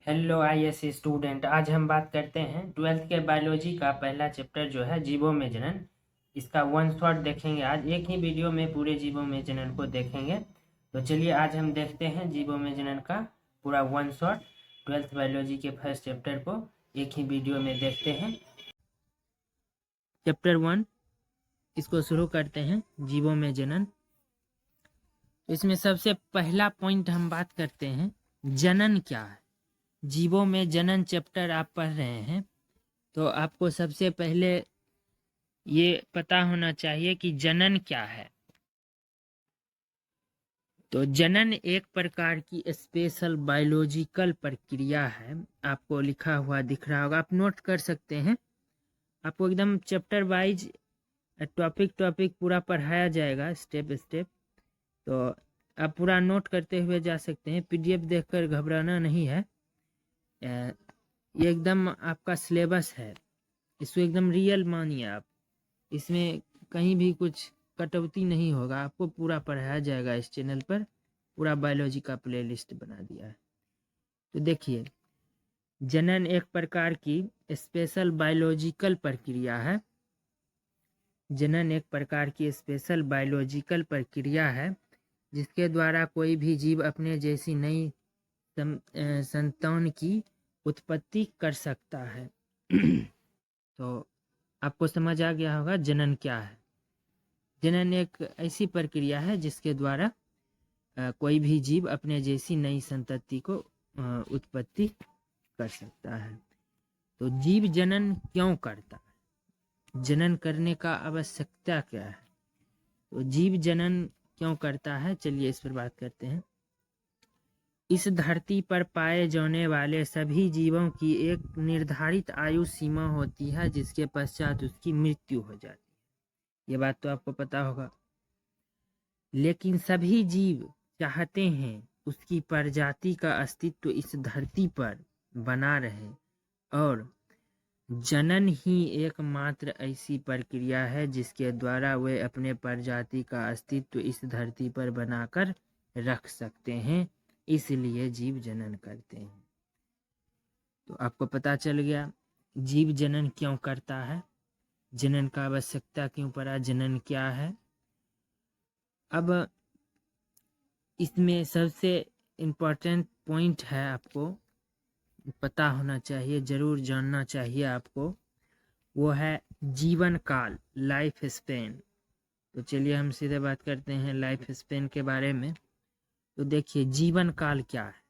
Hello IAS student. आज हम बात करते हैं 12th के बायोलॉजी का पहला चैप्टर जो है जीवों में जनन। इसका वन शॉट देखेंगे। आज एक ही वीडियो में पूरे जीवों में जनन को देखेंगे। तो चलिए आज हम देखते हैं जीवों में जनन का पूरा वन शॉट। 12th बायोलॉजी के फर्स्ट चैप्टर को एक ही वीडियो में देखते हैं। चैप्टर 1 इसको शुरू करते हैं, जीवों में जनन। इसमें सबसे पहला पॉइंट हम बात करते हैं, जनन क्या है। जीवों में जनन चैप्टर आप पढ़ रहे हैं तो आपको सबसे पहले ये पता होना चाहिए कि जनन क्या है। तो जनन एक प्रकार की स्पेशल बायोलॉजिकल प्रक्रिया है। आपको लिखा हुआ दिख रहा होगा, आप नोट कर सकते हैं। आपको एकदम चैप्टर वाइज टॉपिक पूरा पढ़ाया जाएगा स्टेप स्टेप। तो आप पूरा नोट करते हुए जा सकते हैं। पीडीएफ देखकर घबराना नहीं है। ये एकदम आपका सिलेबस है, इसको एकदम रियल मानिए आप। इसमें कहीं भी कुछ कटौती नहीं होगा, आपको पूरा पढ़ाया जाएगा। इस चैनल पर पूरा बायोलॉजी का प्लेलिस्ट बना दिया है। तो देखिए, जनन एक प्रकार की स्पेशल बायोलॉजिकल प्रक्रिया है। जनन एक प्रकार की स्पेशल बायोलॉजिकल प्रक्रिया है जिसके द्वारा कोई भी जीव अपने जैसी नई संतान की उत्पत्ति कर सकता है। तो आपको समझ आ गया होगा जनन क्या है। जनन एक ऐसी प्रक्रिया है जिसके द्वारा कोई भी जीव अपने जैसी नई संतति को उत्पत्ति कर सकता है। तो जीव जनन क्यों करता है, जनन करने का आवश्यकता क्या है। तो जीव जनन क्यों करता है, चलिए इस पर बात करते हैं। इस धरती पर पाए जाने वाले सभी जीवों की एक निर्धारित आयु सीमा होती है जिसके पश्चात उसकी मृत्यु हो जाती है। ये बात तो आपको पता होगा। लेकिन सभी जीव चाहते हैं उसकी प्रजाति का अस्तित्व इस धरती पर बना रहे, और जनन ही एकमात्र ऐसी प्रक्रिया है जिसके द्वारा वे अपने प्रजाति का अस्तित्व इस धरती पर बनाकर रख सकते हैं। इसलिए जीव जनन करते हैं। तो आपको पता चल गया जीव जनन क्यों करता है, जनन का आवश्यकता क्यों पड़ा, जनन क्या है। अब इसमें सबसे इम्पोर्टेंट पॉइंट है, आपको पता होना चाहिए, जरूर जानना चाहिए आपको, वो है जीवन काल, लाइफ स्पेन। तो चलिए हम सीधे बात करते हैं लाइफ स्पेन के बारे में। तो देखिए जीवन काल क्या है।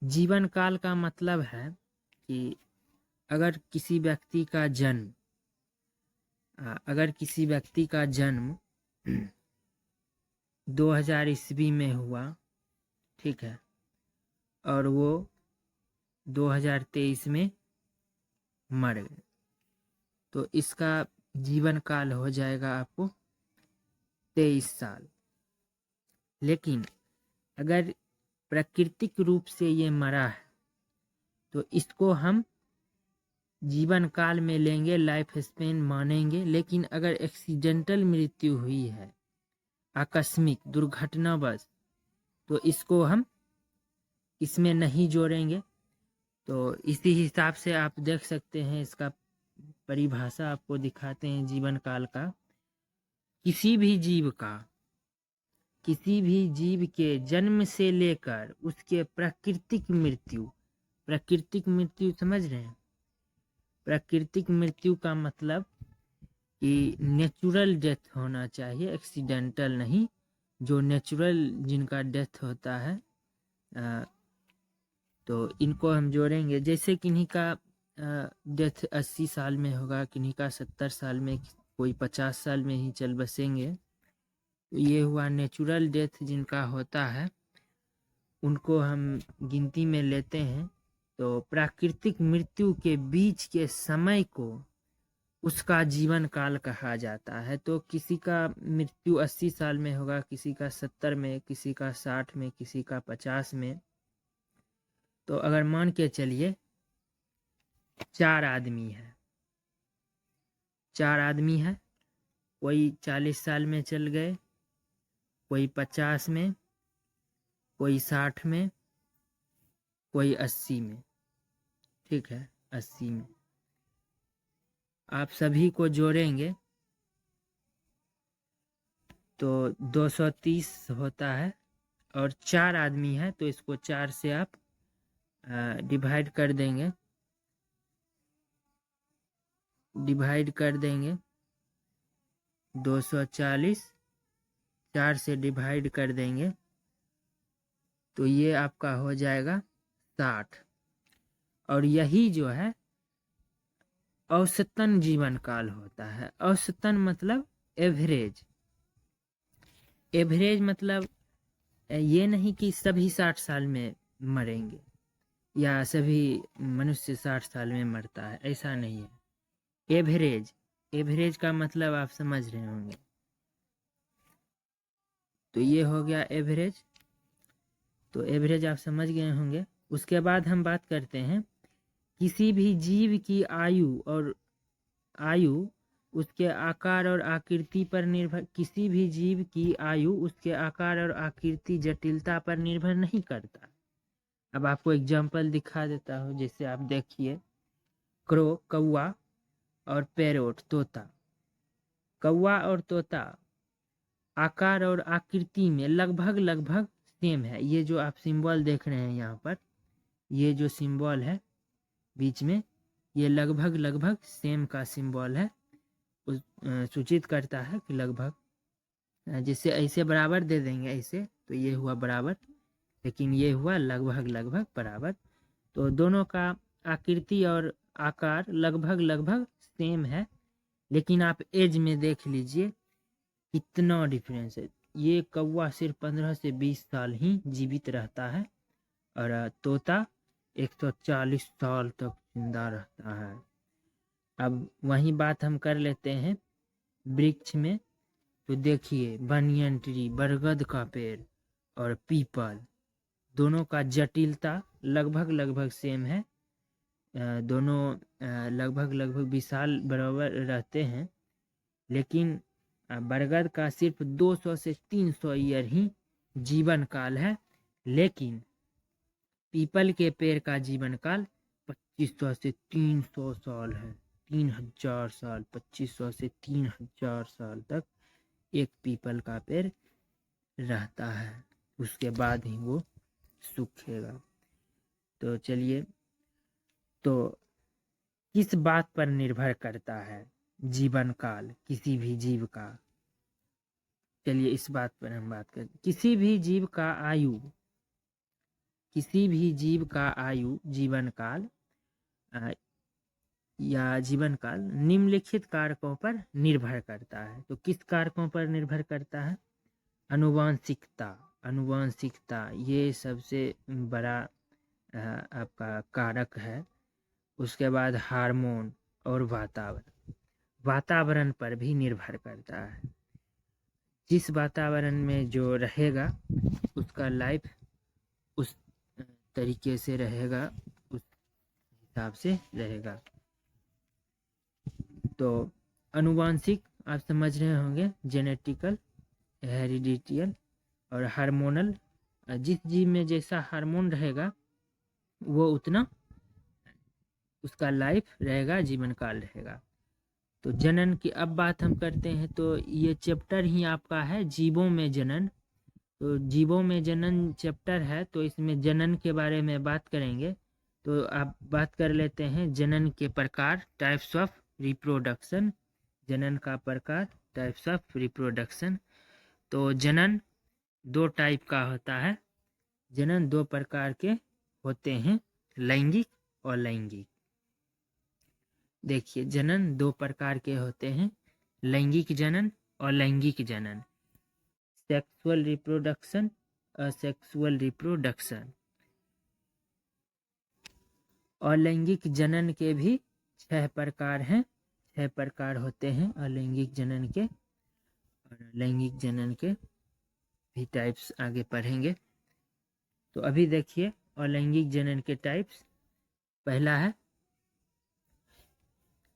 जीवन काल का मतलब है कि अगर किसी व्यक्ति का जन्म अगर किसी व्यक्ति का जन्म 2000 ईस्वी में हुआ, ठीक है, और वो 2023 में मर गए, तो इसका जीवन काल हो जाएगा आपको 23 साल। लेकिन अगर प्राकृतिक रूप से ये मरा है तो इसको हम जीवन काल में लेंगे, लाइफ स्पेन मानेंगे। लेकिन अगर एक्सीडेंटल मृत्यु हुई है, आकस्मिक दुर्घटनावश, तो इसको हम इसमें नहीं जोड़ेंगे। तो इसी हिसाब से आप देख सकते हैं, इसका परिभाषा आपको दिखाते हैं जीवन काल का। किसी भी जीव के जन्म से लेकर उसके प्राकृतिक मृत्यु समझ रहे हैं। प्राकृतिक मृत्यु का मतलब कि नेचुरल डेथ होना चाहिए, एक्सीडेंटल नहीं। जो नेचुरल जिनका डेथ होता है तो इनको हम जोड़ेंगे। जैसे किन्हीं का डेथ 80 साल में होगा, किन्हीं का 70 साल में, कोई 50 साल में ही चल बसेंगे। तो ये हुआ नेचुरल डेथ जिनका होता है, उनको हम गिनती में लेते हैं। तो प्राकृतिक मृत्यु के बीच के समय को उसका जीवन काल कहा जाता है। तो किसी का मृत्यु 80 साल में होगा, किसी का 70 में, किसी का 60 में, किसी का 50 में। तो अगर मान के चलिए 4 आदमी है, कोई 40 साल में चल गए, कोई 50 में, कोई 60 में, कोई 80 में, ठीक है, 80 में। आप सभी को जोड़ेंगे तो 230 होता है, और 4 आदमी है तो इसको 4 से आप डिवाइड कर देंगे, 240 4 से डिवाइड कर देंगे तो ये आपका हो जाएगा 60। और यही जो है औसतन जीवन काल होता है। औसतन मतलब एवरेज। एवरेज मतलब ये नहीं कि सभी 60 साल में मरेंगे या सभी मनुष्य 60 साल में मरता है, ऐसा नहीं है। एवरेज, एवरेज का मतलब आप समझ रहे होंगे। तो ये हो गया एवरेज, तो एवरेज आप समझ गए होंगे। उसके बाद हम बात करते हैं किसी भी जीव की आयु उसके आकार और आकृति पर निर्भर, किसी भी जीव की आयु उसके आकार और आकृति जटिलता पर निर्भर नहीं करता। अब आपको एग्जांपल दिखा देता हूँ, जैसे आप देखिए क्रो कौवा और पैरोट तोता। कौवा और तोता आकार और आकृति में लगभग सेम है। ये जो आप सिंबल देख रहे हैं यहाँ पर, ये जो सिंबल है बीच में, ये लगभग सेम का सिंबल है, सूचित करता है कि लगभग। जिससे ऐसे बराबर दे देंगे ऐसे तो ये हुआ बराबर, लेकिन ये हुआ लगभग बराबर। तो दोनों का आकृति और आकार लगभग सेम है, लेकिन आप एज में देख लीजिए कितना डिफरेंस है। ये कौवा सिर्फ 15 से 20 साल ही जीवित रहता है और तोता 140 साल तक जिंदा रहता है। अब वही बात हम कर लेते हैं वृक्ष में। तो देखिए बनियन ट्री, बरगद का पेड़ और पीपल, दोनों का जटिलता लगभग सेम है। दोनों लगभग विशाल बराबर रहते हैं, लेकिन बरगद का सिर्फ 200 से 300 ईयर ही जीवन काल है, लेकिन पीपल के पेड़ का जीवन काल 2500 से 300 साल है। 3000 साल, 2500 से 3000 साल तक एक पीपल का पेड़ रहता है, उसके बाद ही वो सूखेगा। तो चलिए, तो किस बात पर निर्भर करता है जीवन काल किसी भी जीव का? चलिए इस बात पर हम बात करें। किसी भी जीव का आयु जीवन काल या जीवन काल निम्नलिखित कारकों पर निर्भर करता है। तो किस कारकों पर निर्भर करता है? अनुवांशिकता ये सबसे बड़ा आपका कारक है। उसके बाद हार्मोन और वातावरण पर भी निर्भर करता है। जिस वातावरण में जो रहेगा उसका लाइफ उस तरीके से रहेगा, उस हिसाब से रहेगा। तो अनुवांशिक आप समझ रहे होंगे, जेनेटिकल, हेरिडिटियल और हार्मोनल। जिस जीव में जैसा हार्मोन रहेगा वो उतना उसका लाइफ रहेगा, जीवन काल रहेगा। तो जनन की अब बात हम करते हैं। तो ये चैप्टर ही आपका है जीवों में जनन। तो जीवों में जनन चैप्टर है, तो इसमें जनन के बारे में बात करेंगे। तो आप बात कर लेते हैं जनन के प्रकार, टाइप्स ऑफ रिप्रोडक्शन। जनन का प्रकार, टाइप्स ऑफ रिप्रोडक्शन। तो जनन 2 टाइप का होता है। जनन 2 प्रकार के होते हैं, लैंगिक और लैंगिक। देखिए जनन 2 प्रकार के होते हैं, लैंगिक जनन और लैंगिक जनन। Sexual reproduction, asexual reproduction. और लैंगिक जनन के भी 6 प्रकार हैं, 6 प्रकार होते हैं अलैंगिक जनन के। और लैंगिक जनन के भी टाइप्स आगे पढ़ेंगे। तो अभी देखिए अलैंगिक जनन के टाइप्स। पहला है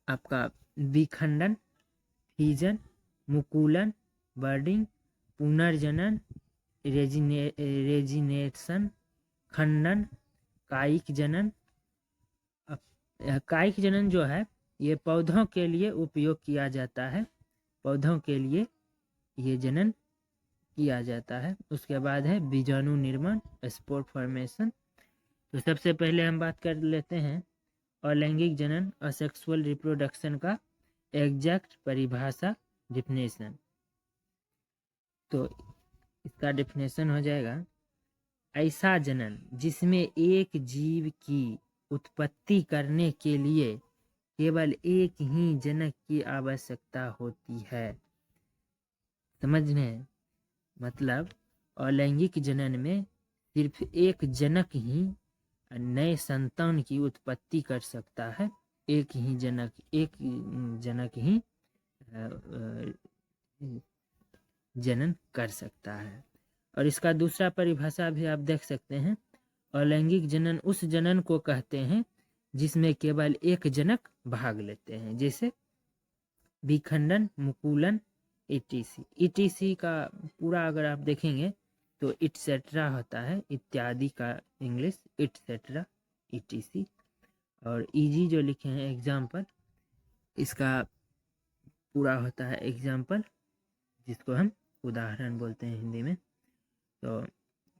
आपका विखंडन, फिजन, मुकुलन, बर्डिंग, पुनर्जनन, रेजिनेशन, खंडन, कायिक जनन। कायिक जनन जो है ये पौधों के लिए उपयोग किया जाता है, पौधों के लिए ये जनन किया जाता है। उसके बाद है बीजाणु निर्माण, स्पोर फॉर्मेशन। तो सबसे पहले हम बात कर लेते हैं अलैंगिक जनन, असेक्सुअल रिप्रोडक्शन का एग्जैक्ट परिभाषा, डिफिनेशन। तो इसका डिफिनेशन हो जाएगा ऐसा जनन जिसमें एक जीव की उत्पत्ति करने के लिए केवल एक ही जनक की आवश्यकता होती है। समझ रहे हैं? मतलब अलैंगिक जनन में सिर्फ एक जनक ही नए संतान की उत्पत्ति कर सकता है। एक जनक ही जनन कर सकता है। और इसका दूसरा परिभाषा भी आप देख सकते हैं, अलैंगिक जनन उस जनन को कहते हैं जिसमें केवल एक जनक भाग लेते हैं, जैसे विखंडन, मुकुलन, ईटीसी का पूरा अगर आप देखेंगे तो इटसेट्रा होता है, इत्यादि का इंग्लिश इटसेट्रा, ईटीसी। और ईजी जो लिखे हैं एग्जाम्पल, इसका पूरा होता है एग्जाम्पल, जिसको हम उदाहरण बोलते हैं हिंदी में। तो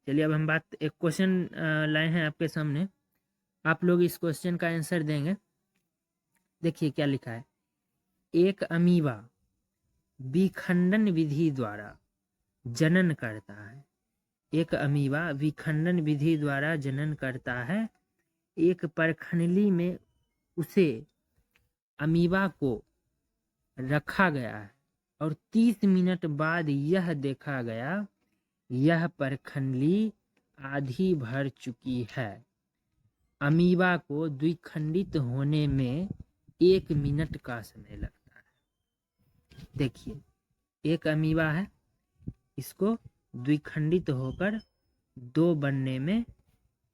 चलिए अब हम बात, एक क्वेश्चन लाए हैं आपके सामने, आप लोग इस क्वेश्चन का आंसर देंगे। देखिए क्या लिखा है, एक अमीबा विखंडन विधि द्वारा जनन करता है। एक अमीबा विखंडन विधि द्वारा जनन करता है। एक परखंडली में उसे अमीबा को रखा गया है और 30 मिनट बाद यह देखा गया यह परखंडली आधी भर चुकी है। अमीबा को द्विखंडित होने में 1 मिनट का समय लगता है। देखिए एक अमीबा है, इसको द्विखंडित होकर 2 बनने में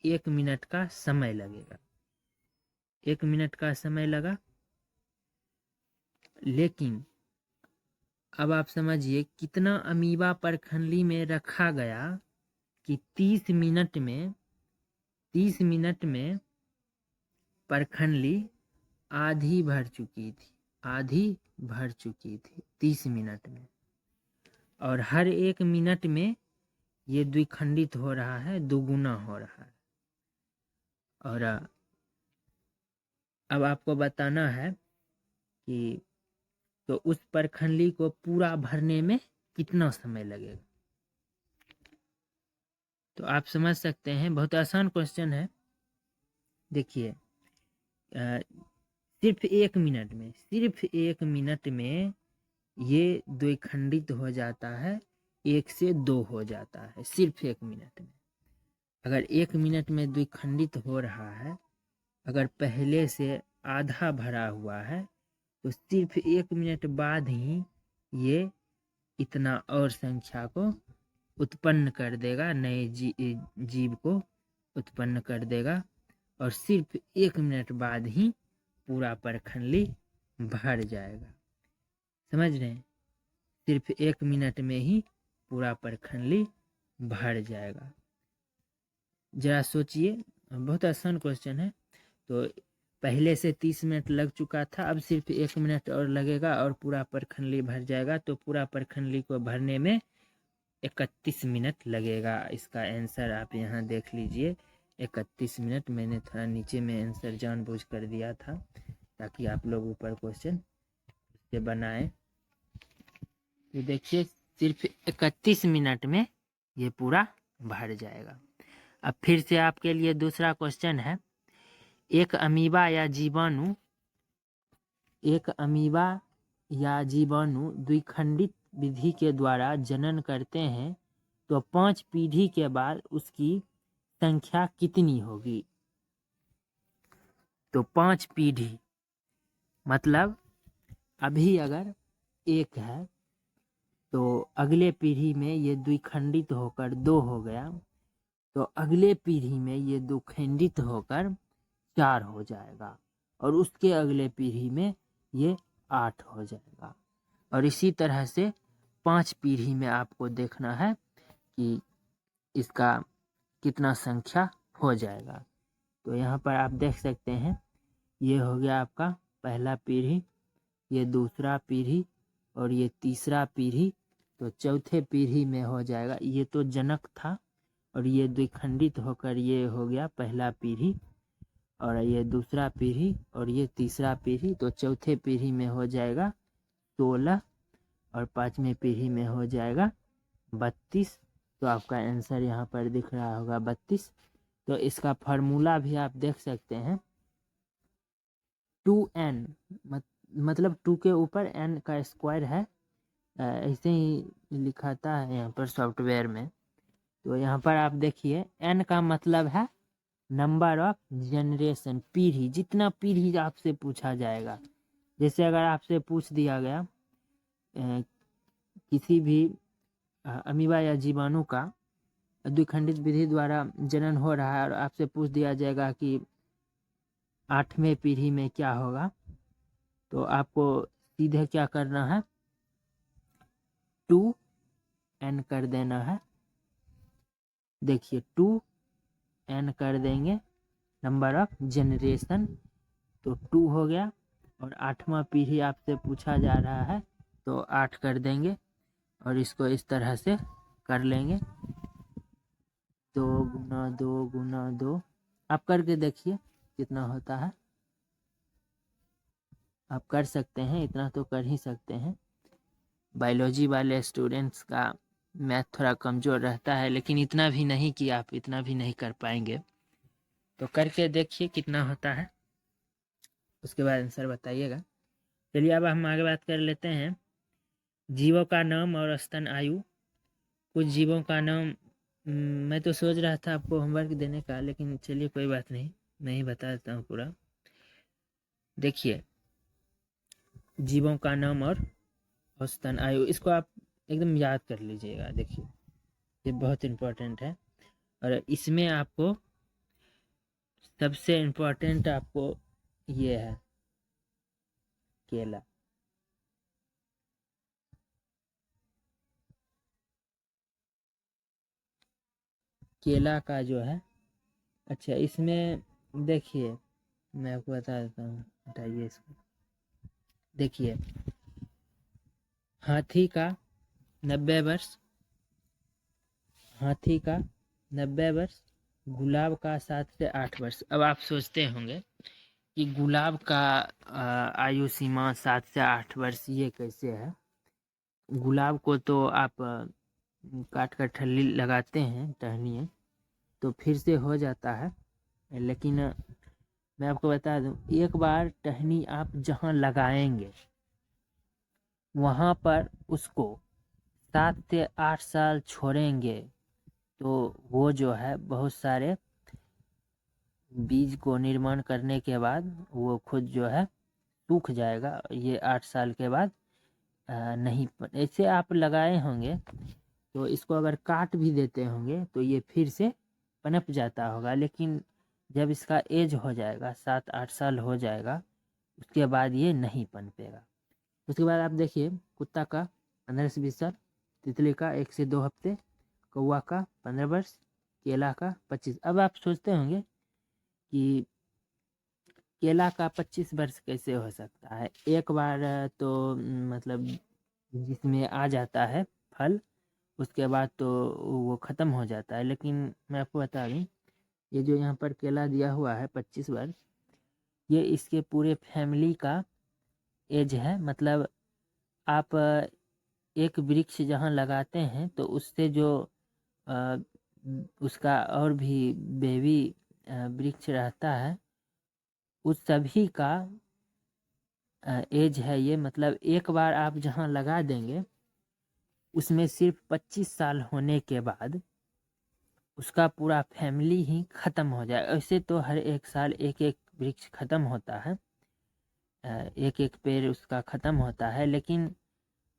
1 मिनट का समय लगेगा। 1 मिनट का समय लगा, लेकिन अब आप समझिए कितना अमीबा परखंडली में रखा गया कि 30 मिनट में परखंडली आधी भर चुकी थी 30 मिनट में। और हर 1 मिनट में ये द्विखंडित हो रहा है, दोगुना हो रहा है। और अब आपको बताना है कि तो उस परखंडली को पूरा भरने में कितना समय लगेगा। तो आप समझ सकते हैं, बहुत आसान क्वेश्चन है। देखिए सिर्फ 1 मिनट में ये द्विखंडित हो जाता है, 1 से 2 हो जाता है, सिर्फ 1 मिनट में। अगर 1 मिनट में द्विखंडित हो रहा है, अगर पहले से आधा भरा हुआ है, तो सिर्फ 1 मिनट बाद ही ये इतना और संख्या को उत्पन्न कर देगा, नए जीव को उत्पन्न कर देगा। और सिर्फ 1 मिनट बाद ही पूरा परखंडली भर जाएगा। समझ रहे हैं? सिर्फ 1 मिनट में ही पूरा परखंडली भर जाएगा। जरा सोचिए, बहुत आसान क्वेश्चन है। तो पहले से 30 मिनट लग चुका था, अब सिर्फ 1 मिनट और लगेगा और पूरा परखंडली भर जाएगा। तो पूरा परखंडली को भरने में 31 मिनट लगेगा। इसका आंसर आप यहाँ देख लीजिए, 31 मिनट। मैंने थोड़ा नीचे में आंसर जानबूझ कर दिया था ताकि आप लोग ऊपर क्वेश्चन से बनाए। तो देखिए सिर्फ 31 मिनट में ये पूरा भर जाएगा। अब फिर से आपके लिए दूसरा क्वेश्चन है, एक अमीबा या जीवाणु द्विखंडित विधि के द्वारा जनन करते हैं तो 5 पीढ़ी के बाद उसकी संख्या कितनी होगी। तो 5 पीढ़ी मतलब अभी अगर 1 है तो अगले पीढ़ी में ये द्विखंडित होकर 2 हो गया, तो अगले पीढ़ी में ये द्विखंडित होकर 4 हो जाएगा और उसके अगले पीढ़ी में ये 8 हो जाएगा। और इसी तरह से 5 पीढ़ी में आपको देखना है कि इसका कितना संख्या हो जाएगा। तो यहाँ पर आप देख सकते हैं ये हो गया आपका पहला पीढ़ी, ये दूसरा पीढ़ी और ये तीसरा पीढ़ी। तो चौथे पीढ़ी में हो जाएगा, ये तो जनक था और ये द्विखंडित होकर ये हो गया पहला पीढ़ी और ये दूसरा पीढ़ी और ये तीसरा पीढ़ी। तो चौथे पीढ़ी में हो जाएगा 16 और पांचवें पीढ़ी में हो जाएगा 32। तो आपका आंसर यहाँ पर दिख रहा होगा 32। तो इसका फार्मूला भी आप देख सकते हैं 2n, मतलब 2 के ऊपर n का स्क्वायर है, ऐसे ही लिखाता है यहाँ पर सॉफ्टवेयर में। तो यहाँ पर आप देखिए n का मतलब है नंबर ऑफ जनरेशन, पीढ़ी, जितना पीढ़ी आपसे पूछा जाएगा। जैसे अगर आपसे पूछ दिया गया किसी भी अमीबा या जीवाणु का द्विखंडित विधि द्वारा जनन हो रहा है और आपसे पूछ दिया जाएगा कि 8वें पीढ़ी में क्या होगा, तो आपको सीधे क्या करना है 2n कर देना है। देखिए 2n कर देंगे नंबर ऑफ जनरेशन, तो 2 हो गया और 8वां पीढ़ी आपसे पूछा जा रहा है तो 8 कर देंगे और इसको इस तरह से कर लेंगे 2 गुना 2 गुना 2। आप करके देखिए कितना होता है, आप कर सकते हैं, इतना तो कर ही सकते हैं। बायोलॉजी वाले स्टूडेंट्स का मैथ थोड़ा कमज़ोर रहता है, लेकिन इतना भी नहीं कि आप इतना भी नहीं कर पाएंगे। तो करके देखिए कितना होता है, उसके बाद आंसर बताइएगा। चलिए अब हम आगे बात कर लेते हैं जीवों का नाम और स्तन आयु। कुछ जीवों का नाम मैं तो सोच रहा था आपको होमवर्क देने का, लेकिन चलिए कोई बात नहीं, मैं ही बता देता हूँ पूरा। देखिए जीवों का नाम और स्तन आयु, इसको आप एकदम याद कर लीजिएगा। देखिए ये बहुत इम्पोर्टेंट है और इसमें आपको सबसे इम्पोर्टेंट आपको ये है केला। केला का जो है, अच्छा इसमें देखिए मैं आपको बता देता हूँ, हटाइए इसको। देखिए हाथी का 90 वर्ष, हाथी का 90 वर्ष, गुलाब का 7 से 8 वर्ष। अब आप सोचते होंगे कि गुलाब का आयु सीमा 7 से 8 वर्ष ये कैसे है। गुलाब को तो आप काट कर ठल्ली लगाते हैं टहनियाँ तो फिर से हो जाता है, लेकिन मैं आपको बता दूं एक बार टहनी आप जहाँ लगाएंगे वहाँ पर उसको 7 से 8 साल छोड़ेंगे तो वो जो है बहुत सारे बीज को निर्माण करने के बाद वो खुद जो है सूख जाएगा। ये 8 साल के बाद नहीं, ऐसे आप लगाए होंगे तो इसको अगर काट भी देते होंगे तो ये फिर से पनप जाता होगा, लेकिन जब इसका एज हो जाएगा 7-8 साल हो जाएगा उसके बाद ये नहीं पनपेगा। उसके बाद आप देखिए कुत्ता का 15 से 20 साल, तितली का 1 से 2 हफ्ते, कौवा का 15 वर्ष, केला का 25। अब आप सोचते होंगे कि केला का 25 वर्ष कैसे हो सकता है, एक बार तो मतलब जिसमें आ जाता है फल उसके बाद तो वो ख़त्म हो जाता है। लेकिन मैं आपको बता दूँ ये जो यहाँ पर केला दिया हुआ है 25 वर्ष, ये इसके पूरे फैमिली का एज है। मतलब आप एक वृक्ष जहाँ लगाते हैं तो उससे जो अ, उसका और भी बेबी वृक्ष रहता है उस सभी का एज है ये। मतलब एक बार आप जहाँ लगा देंगे उसमें सिर्फ 25 साल होने के बाद उसका पूरा फैमिली ही ख़त्म हो जाए। ऐसे तो हर एक साल एक एक वृक्ष ख़त्म होता है, एक एक पेड़ उसका ख़त्म होता है, लेकिन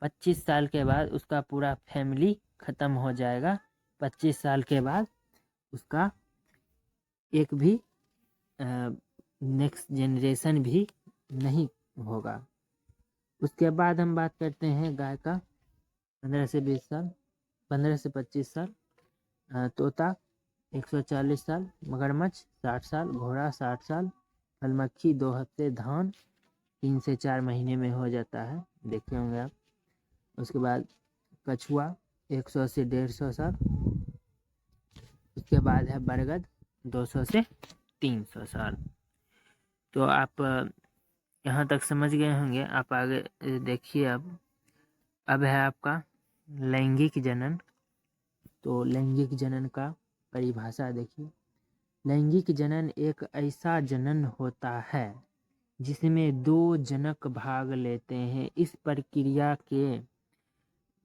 25 साल के बाद उसका पूरा फैमिली ख़त्म हो जाएगा। 25 साल के बाद उसका एक भी नेक्स्ट जनरेशन भी नहीं होगा। उसके बाद हम बात करते हैं गाय का 15 से 20 साल, 15 से 25 साल, तोता 140 साल, मगरमच्छ 60 साल, घोड़ा 60 साल, फलमक्खी 2 हफ्ते, धान 3 से 4 महीने में हो जाता है, देखे होंगे आप। उसके बाद कछुआ 100 से 150 साल। उसके बाद है बरगद 200 से 300 साल। तो आप यहाँ तक समझ गए होंगे। आप आगे देखिए। अब है आपका लैंगिक जनन। तो लैंगिक जनन का परिभाषा देखिए। लैंगिक जनन एक ऐसा जनन होता है जिसमें 2 जनक भाग लेते हैं। इस प्रक्रिया के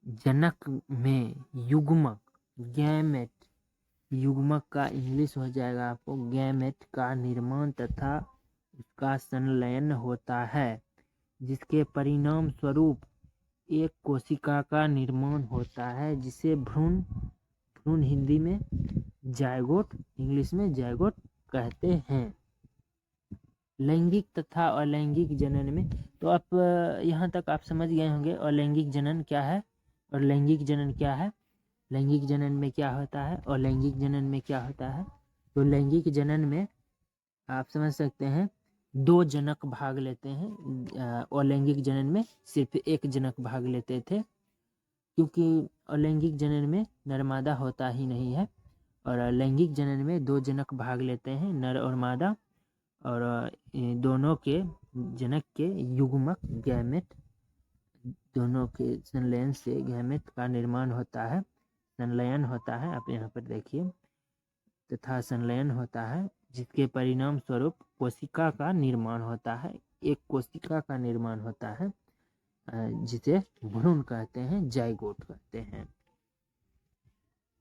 जनक में युग्मक, गैमेट, युग्मक का इंग्लिश हो जाएगा आपको गैमेट का निर्माण तथा उसका संलयन होता है, जिसके परिणाम स्वरूप एक कोशिका का निर्माण होता है जिसे भ्रूण हिंदी में जायगोट, इंग्लिश में जायगोट कहते हैं। लैंगिक तथा अलैंगिक जनन में तो आप यहाँ तक आप समझ गए होंगे अलैंगिक जनन क्या है और लैंगिक जनन क्या है। लैंगिक जनन में क्या होता है और लैंगिक जनन में क्या होता है। तो लैंगिक जनन में आप समझ सकते हैं 2 जनक भाग लेते हैं। अलैंगिक जनन में सिर्फ 1 जनक भाग लेते थे, क्योंकि अलैंगिक जनन में नर-मादा होता ही नहीं है। और लैंगिक जनन में 2 जनक भाग लेते हैं, नर और मादा, और दोनों के जनक के युग्मक गैमेट, दोनों के संलयन से गैमेट का निर्माण होता है, संलयन होता है। आप यहाँ पर देखिए, तथा संलयन होता है जिसके परिणाम स्वरूप कोशिका का निर्माण होता है। एक कोशिका का निर्माण होता है जिसे भ्रूण कहते हैं, जाइगोट कहते हैं।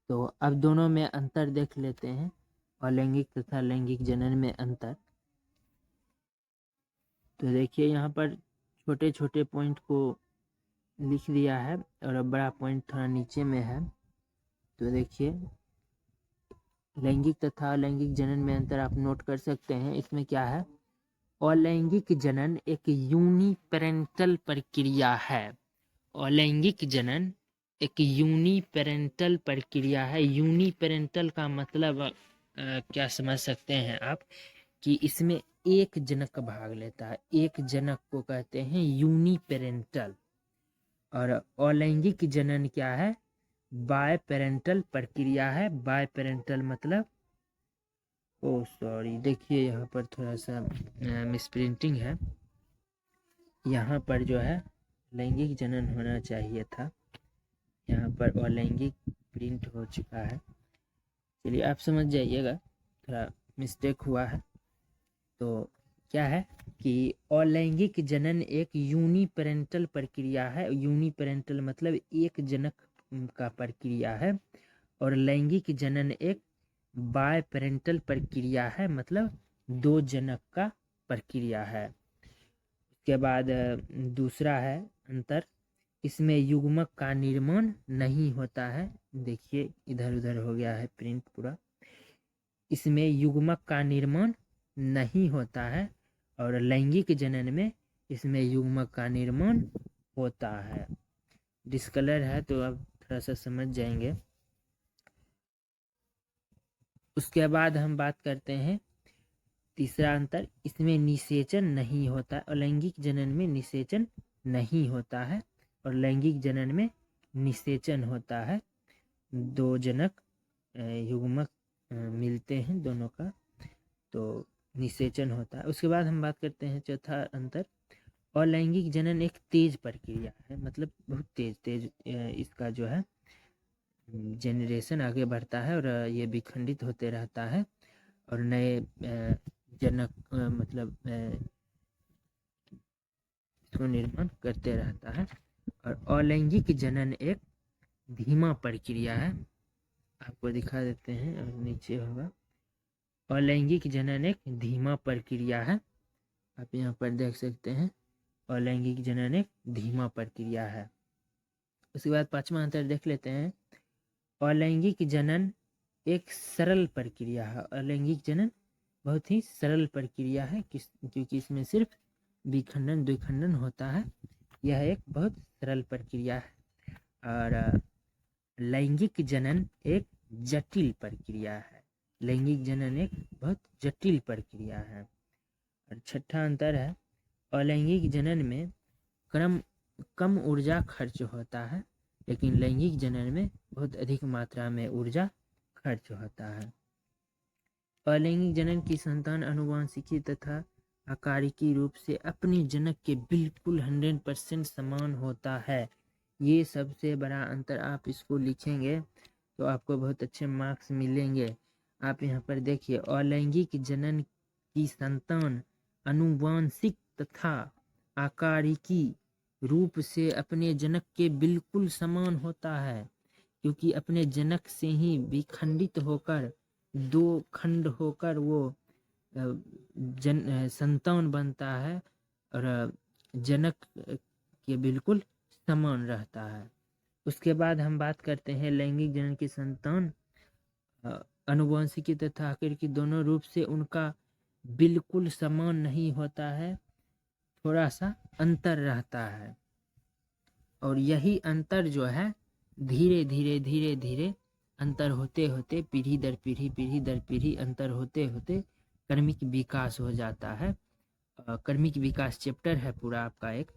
तो अब दोनों में अंतर देख लेते हैं, अलैंगिक तथा लैंगिक जनन में अंतर। तो देखिए यहाँ पर छोटे छोटे पॉइंट को लिख दिया है और अब बड़ा पॉइंट थोड़ा नीचे में है। तो देखिए लैंगिक तथा अलैंगिक जनन में अंतर आप नोट कर सकते हैं। इसमें क्या है, अलैंगिक जनन एक यूनिपेरेंटल प्रक्रिया है। अलैंगिक जनन एक यूनिपेरेंटल प्रक्रिया है। यूनिपेरेंटल का मतलब क्या समझ सकते हैं आप कि इसमें एक जनक भाग लेता है, एक जनक को कहते हैं यूनिपेरेंटल। और अलैंगिक जनन क्या है, बाय पेरेंटल प्रक्रिया है। बाय पेरेंटल मतलब सॉरी, देखिए यहाँ पर थोड़ा सा मिसप्रिंटिंग है। यहाँ पर जो है लैंगिक जनन होना चाहिए था, यहाँ पर अलैंगिक प्रिंट हो चुका है। चलिए आप समझ जाइएगा, थोड़ा मिस्टेक हुआ है। तो क्या है कि अलैंगिक जनन एक यूनिपेरेंटल प्रक्रिया है। यूनिपेरेंटल मतलब एक जनक का प्रक्रिया है। और लैंगिक जनन एक बाय पेरेंटल प्रक्रिया है, मतलब 2 जनक का प्रक्रिया है। उसके बाद दूसरा है अंतर, इसमें युग्मक का निर्माण नहीं होता है। देखिए इधर उधर हो गया है प्रिंट पूरा। इसमें युग्मक का निर्माण नहीं होता है और लैंगिक जनन में इसमें युग्मक का निर्माण होता है। डिस्कलर है तो अब थोड़ा सा समझ जाएंगे। उसके बाद हम बात करते हैं तीसरा अंतर, इसमें निषेचन नहीं होता। अलैंगिक जनन में निषेचन नहीं होता है और लैंगिक जनन में निषेचन होता है। 2 जनक युग्मक मिलते हैं दोनों का, तो निषेचन होता है। उसके बाद हम बात करते हैं चौथा अंतर, अलैंगिक जनन एक तेज प्रक्रिया है, मतलब बहुत तेज इसका जो है जनरेशन आगे बढ़ता है और ये विखंडित होते रहता है और नए जनक मतलब इसको निर्माण करते रहता है। और अलैंगिक जनन एक धीमा प्रक्रिया है, आपको दिखा देते हैं और नीचे होगा। अलैंगिक जनन एक धीमा प्रक्रिया है, आप यहाँ पर देख सकते हैं। अलैंगिक जनन एक धीमा प्रक्रिया है। उसके बाद 5वां अंतर देख लेते हैं, अलैंगिक जनन एक सरल प्रक्रिया है। अलैंगिक जनन बहुत ही सरल प्रक्रिया है, क्योंकि इसमें सिर्फ विखंडन द्विखंडन होता है। यह एक बहुत सरल प्रक्रिया है। और लैंगिक जनन एक जटिल प्रक्रिया है। लैंगिक जनन एक बहुत जटिल प्रक्रिया है। और छठा अंतर है, अलैंगिक जनन में कम ऊर्जा खर्च होता है, लेकिन लैंगिक जनन में बहुत अधिक मात्रा में ऊर्जा खर्च होता है। अलैंगिक जनन की संतान आनुवंशिकी तथा आकारिकी रूप से अपने जनक के बिल्कुल 100% समान होता है। ये सबसे बड़ा अंतर। आप इसको लिखेंगे तो आपको बहुत अच्छे मार्क्स मिलेंगे। आप यहाँ पर देखिए, अलैंगिक जनन की संतान आनुवंशिक तथा आकारिकी रूप से अपने जनक के बिल्कुल समान होता है, क्योंकि अपने जनक से ही विखंडित होकर दो खंड होकर वो संतान बनता है और जनक के बिल्कुल समान रहता है। उसके बाद हम बात करते हैं लैंगिक जनन की संतान आनुवंशिकी तथा आकारिकी दोनों रूप से उनका बिल्कुल समान नहीं होता है, थोड़ा सा अंतर रहता है। और यही अंतर जो है धीरे धीरे अंतर होते होते पीढ़ी दर पीढ़ी अंतर होते होते कर्मिक विकास हो जाता है। कर्मिक विकास चैप्टर है पूरा आपका एक,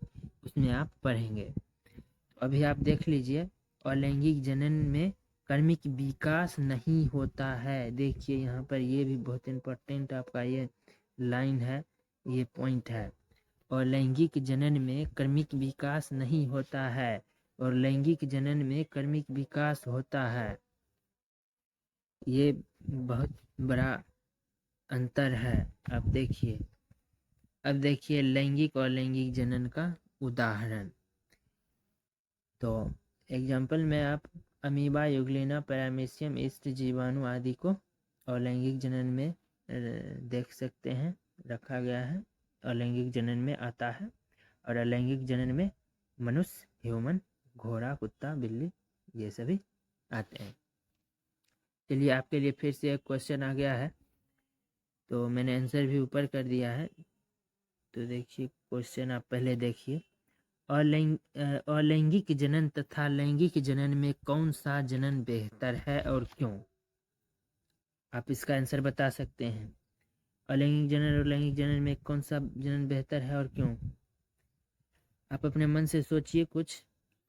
उसमें आप पढ़ेंगे। तो अभी आप देख लीजिए, अलैंगिक जनन में कर्मिक विकास नहीं होता है। देखिए यहाँ पर ये भी बहुत इम्पोर्टेंट आपका ये लाइन है, ये पॉइंट है। और लैंगिक जनन में कर्मिक विकास नहीं होता है और लैंगिक जनन में कर्मिक विकास होता है। ये बहुत बड़ा अंतर है। अब देखिए, लैंगिक और लैंगिक जनन का उदाहरण। तो एग्जाम्पल में आप अमीबा, यूग्लिना, पैरामीशियम, ईस्ट जीवाणु आदि को और लैंगिक जनन में देख सकते हैं, रखा गया है। अलैंगिक जनन में आता है और अलैंगिक जनन में मनुष्य, ह्यूमन, घोड़ा, कुत्ता, बिल्ली ये सभी आते हैं। चलिए आपके लिए फिर से एक क्वेश्चन आ गया है, तो मैंने आंसर भी ऊपर कर दिया है। तो देखिए क्वेश्चन आप पहले देखिए, अलैंगिक जनन तथा लैंगिक जनन में कौन सा जनन बेहतर है और क्यों? आप इसका आंसर बता सकते हैं। अलैंगिक जनन और लैंगिक जनन में कौन सा जनन बेहतर है और क्यों? आप अपने मन से सोचिए, कुछ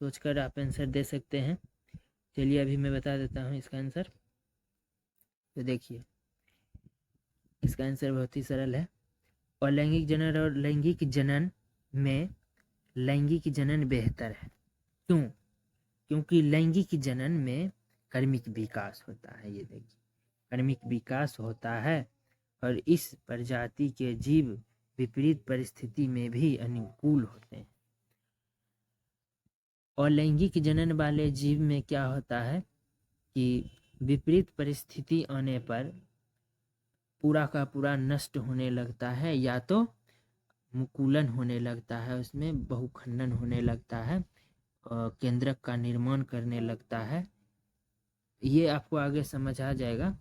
सोचकर आप आंसर दे सकते हैं। चलिए अभी मैं बता देता हूँ इसका आंसर। तो देखिए इसका आंसर बहुत ही सरल है। अलैंगिक जनन और लैंगिक जनन में लैंगिक जनन बेहतर है। क्यों? क्योंकि लैंगिक जनन में कर्मिक विकास होता है। ये देखिए कर्मिक विकास होता है और इस प्रजाति के जीव विपरीत परिस्थिति में भी अनुकूल होते हैं। और लैंगिक जनन वाले जीव में क्या होता है कि विपरीत परिस्थिति आने पर पूरा का पूरा नष्ट होने लगता है, या तो मुकुलन होने लगता है, उसमें बहुखंडन होने लगता है, केंद्रक का निर्माण करने लगता है। ये आपको आगे समझ आ जाएगा,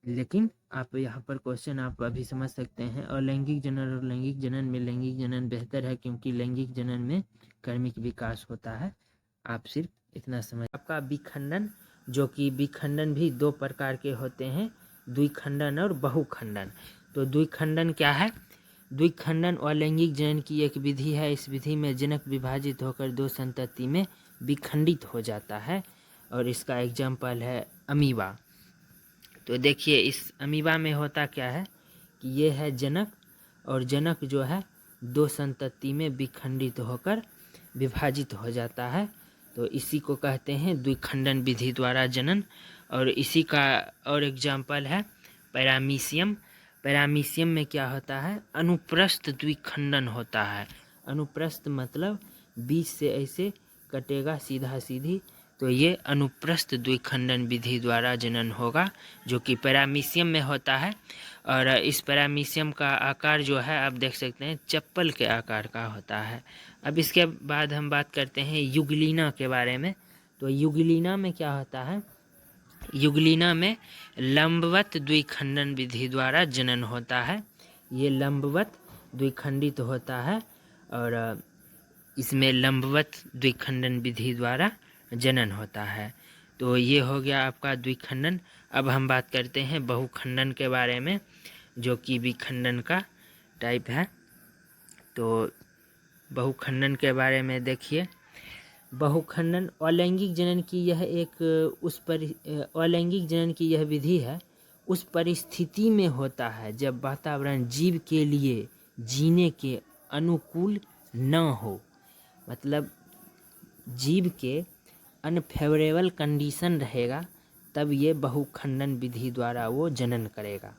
लेकिन आप यहाँ पर क्वेश्चन आप अभी समझ सकते हैं। और लैंगिक जनन और लैंगिक जनन में लैंगिक जनन बेहतर है, क्योंकि लैंगिक जनन में कर्मिक विकास होता है। आप सिर्फ इतना समझ। आपका विखंडन, जो कि विखंडन भी दो प्रकार के होते हैं, द्विखंडन और बहुखंडन। तो द्विखंडन क्या है? द्विखंडन अलैंगिक जनन की एक विधि है। इस विधि में जनक विभाजित होकर दो संतति में विखंडित हो जाता है और इसका एग्जाम्पल है अमीबा। तो देखिए इस अमीबा में होता क्या है कि ये है जनक, और जनक जो है दो संतति में विखंडित होकर विभाजित हो जाता है। तो इसी को कहते हैं द्विखंडन विधि द्वारा जनन। और इसी का और एग्जाम्पल है पैरामीशियम। पैरामीशियम में क्या होता है? अनुप्रस्थ द्विखंडन होता है। अनुप्रस्थ मतलब बीच से ऐसे कटेगा सीधा सीधी, तो ये अनुप्रस्थ द्विखंडन विधि द्वारा जनन होगा, जो कि पैरामीशियम में होता है। और इस पैरामीशियम का आकार जो है आप देख सकते हैं चप्पल के आकार का होता है। अब इसके बाद हम बात करते हैं युगलीना के बारे में। तो युगलीना में क्या होता है? युगलीना में लंबवत द्विखंडन विधि द्वारा जनन होता है। ये लंबवत द्विखंडित होता है और इसमें लंबवत द्विखंडन विधि द्वारा जनन होता है। तो ये हो गया आपका द्विखंडन। अब हम बात करते हैं बहुखंडन के बारे में, जो कि विखंडन का टाइप है। तो बहुखंडन के बारे में देखिए, बहुखंडन अलैंगिक जनन की यह एक अलैंगिक जनन की यह विधि है उस परिस्थिति में होता है जब वातावरण जीव के लिए जीने के अनुकूल न हो। मतलब जीव के अनफेवरेबल कंडीशन रहेगा तब ये बहुखंडन विधि द्वारा वो जनन करेगा।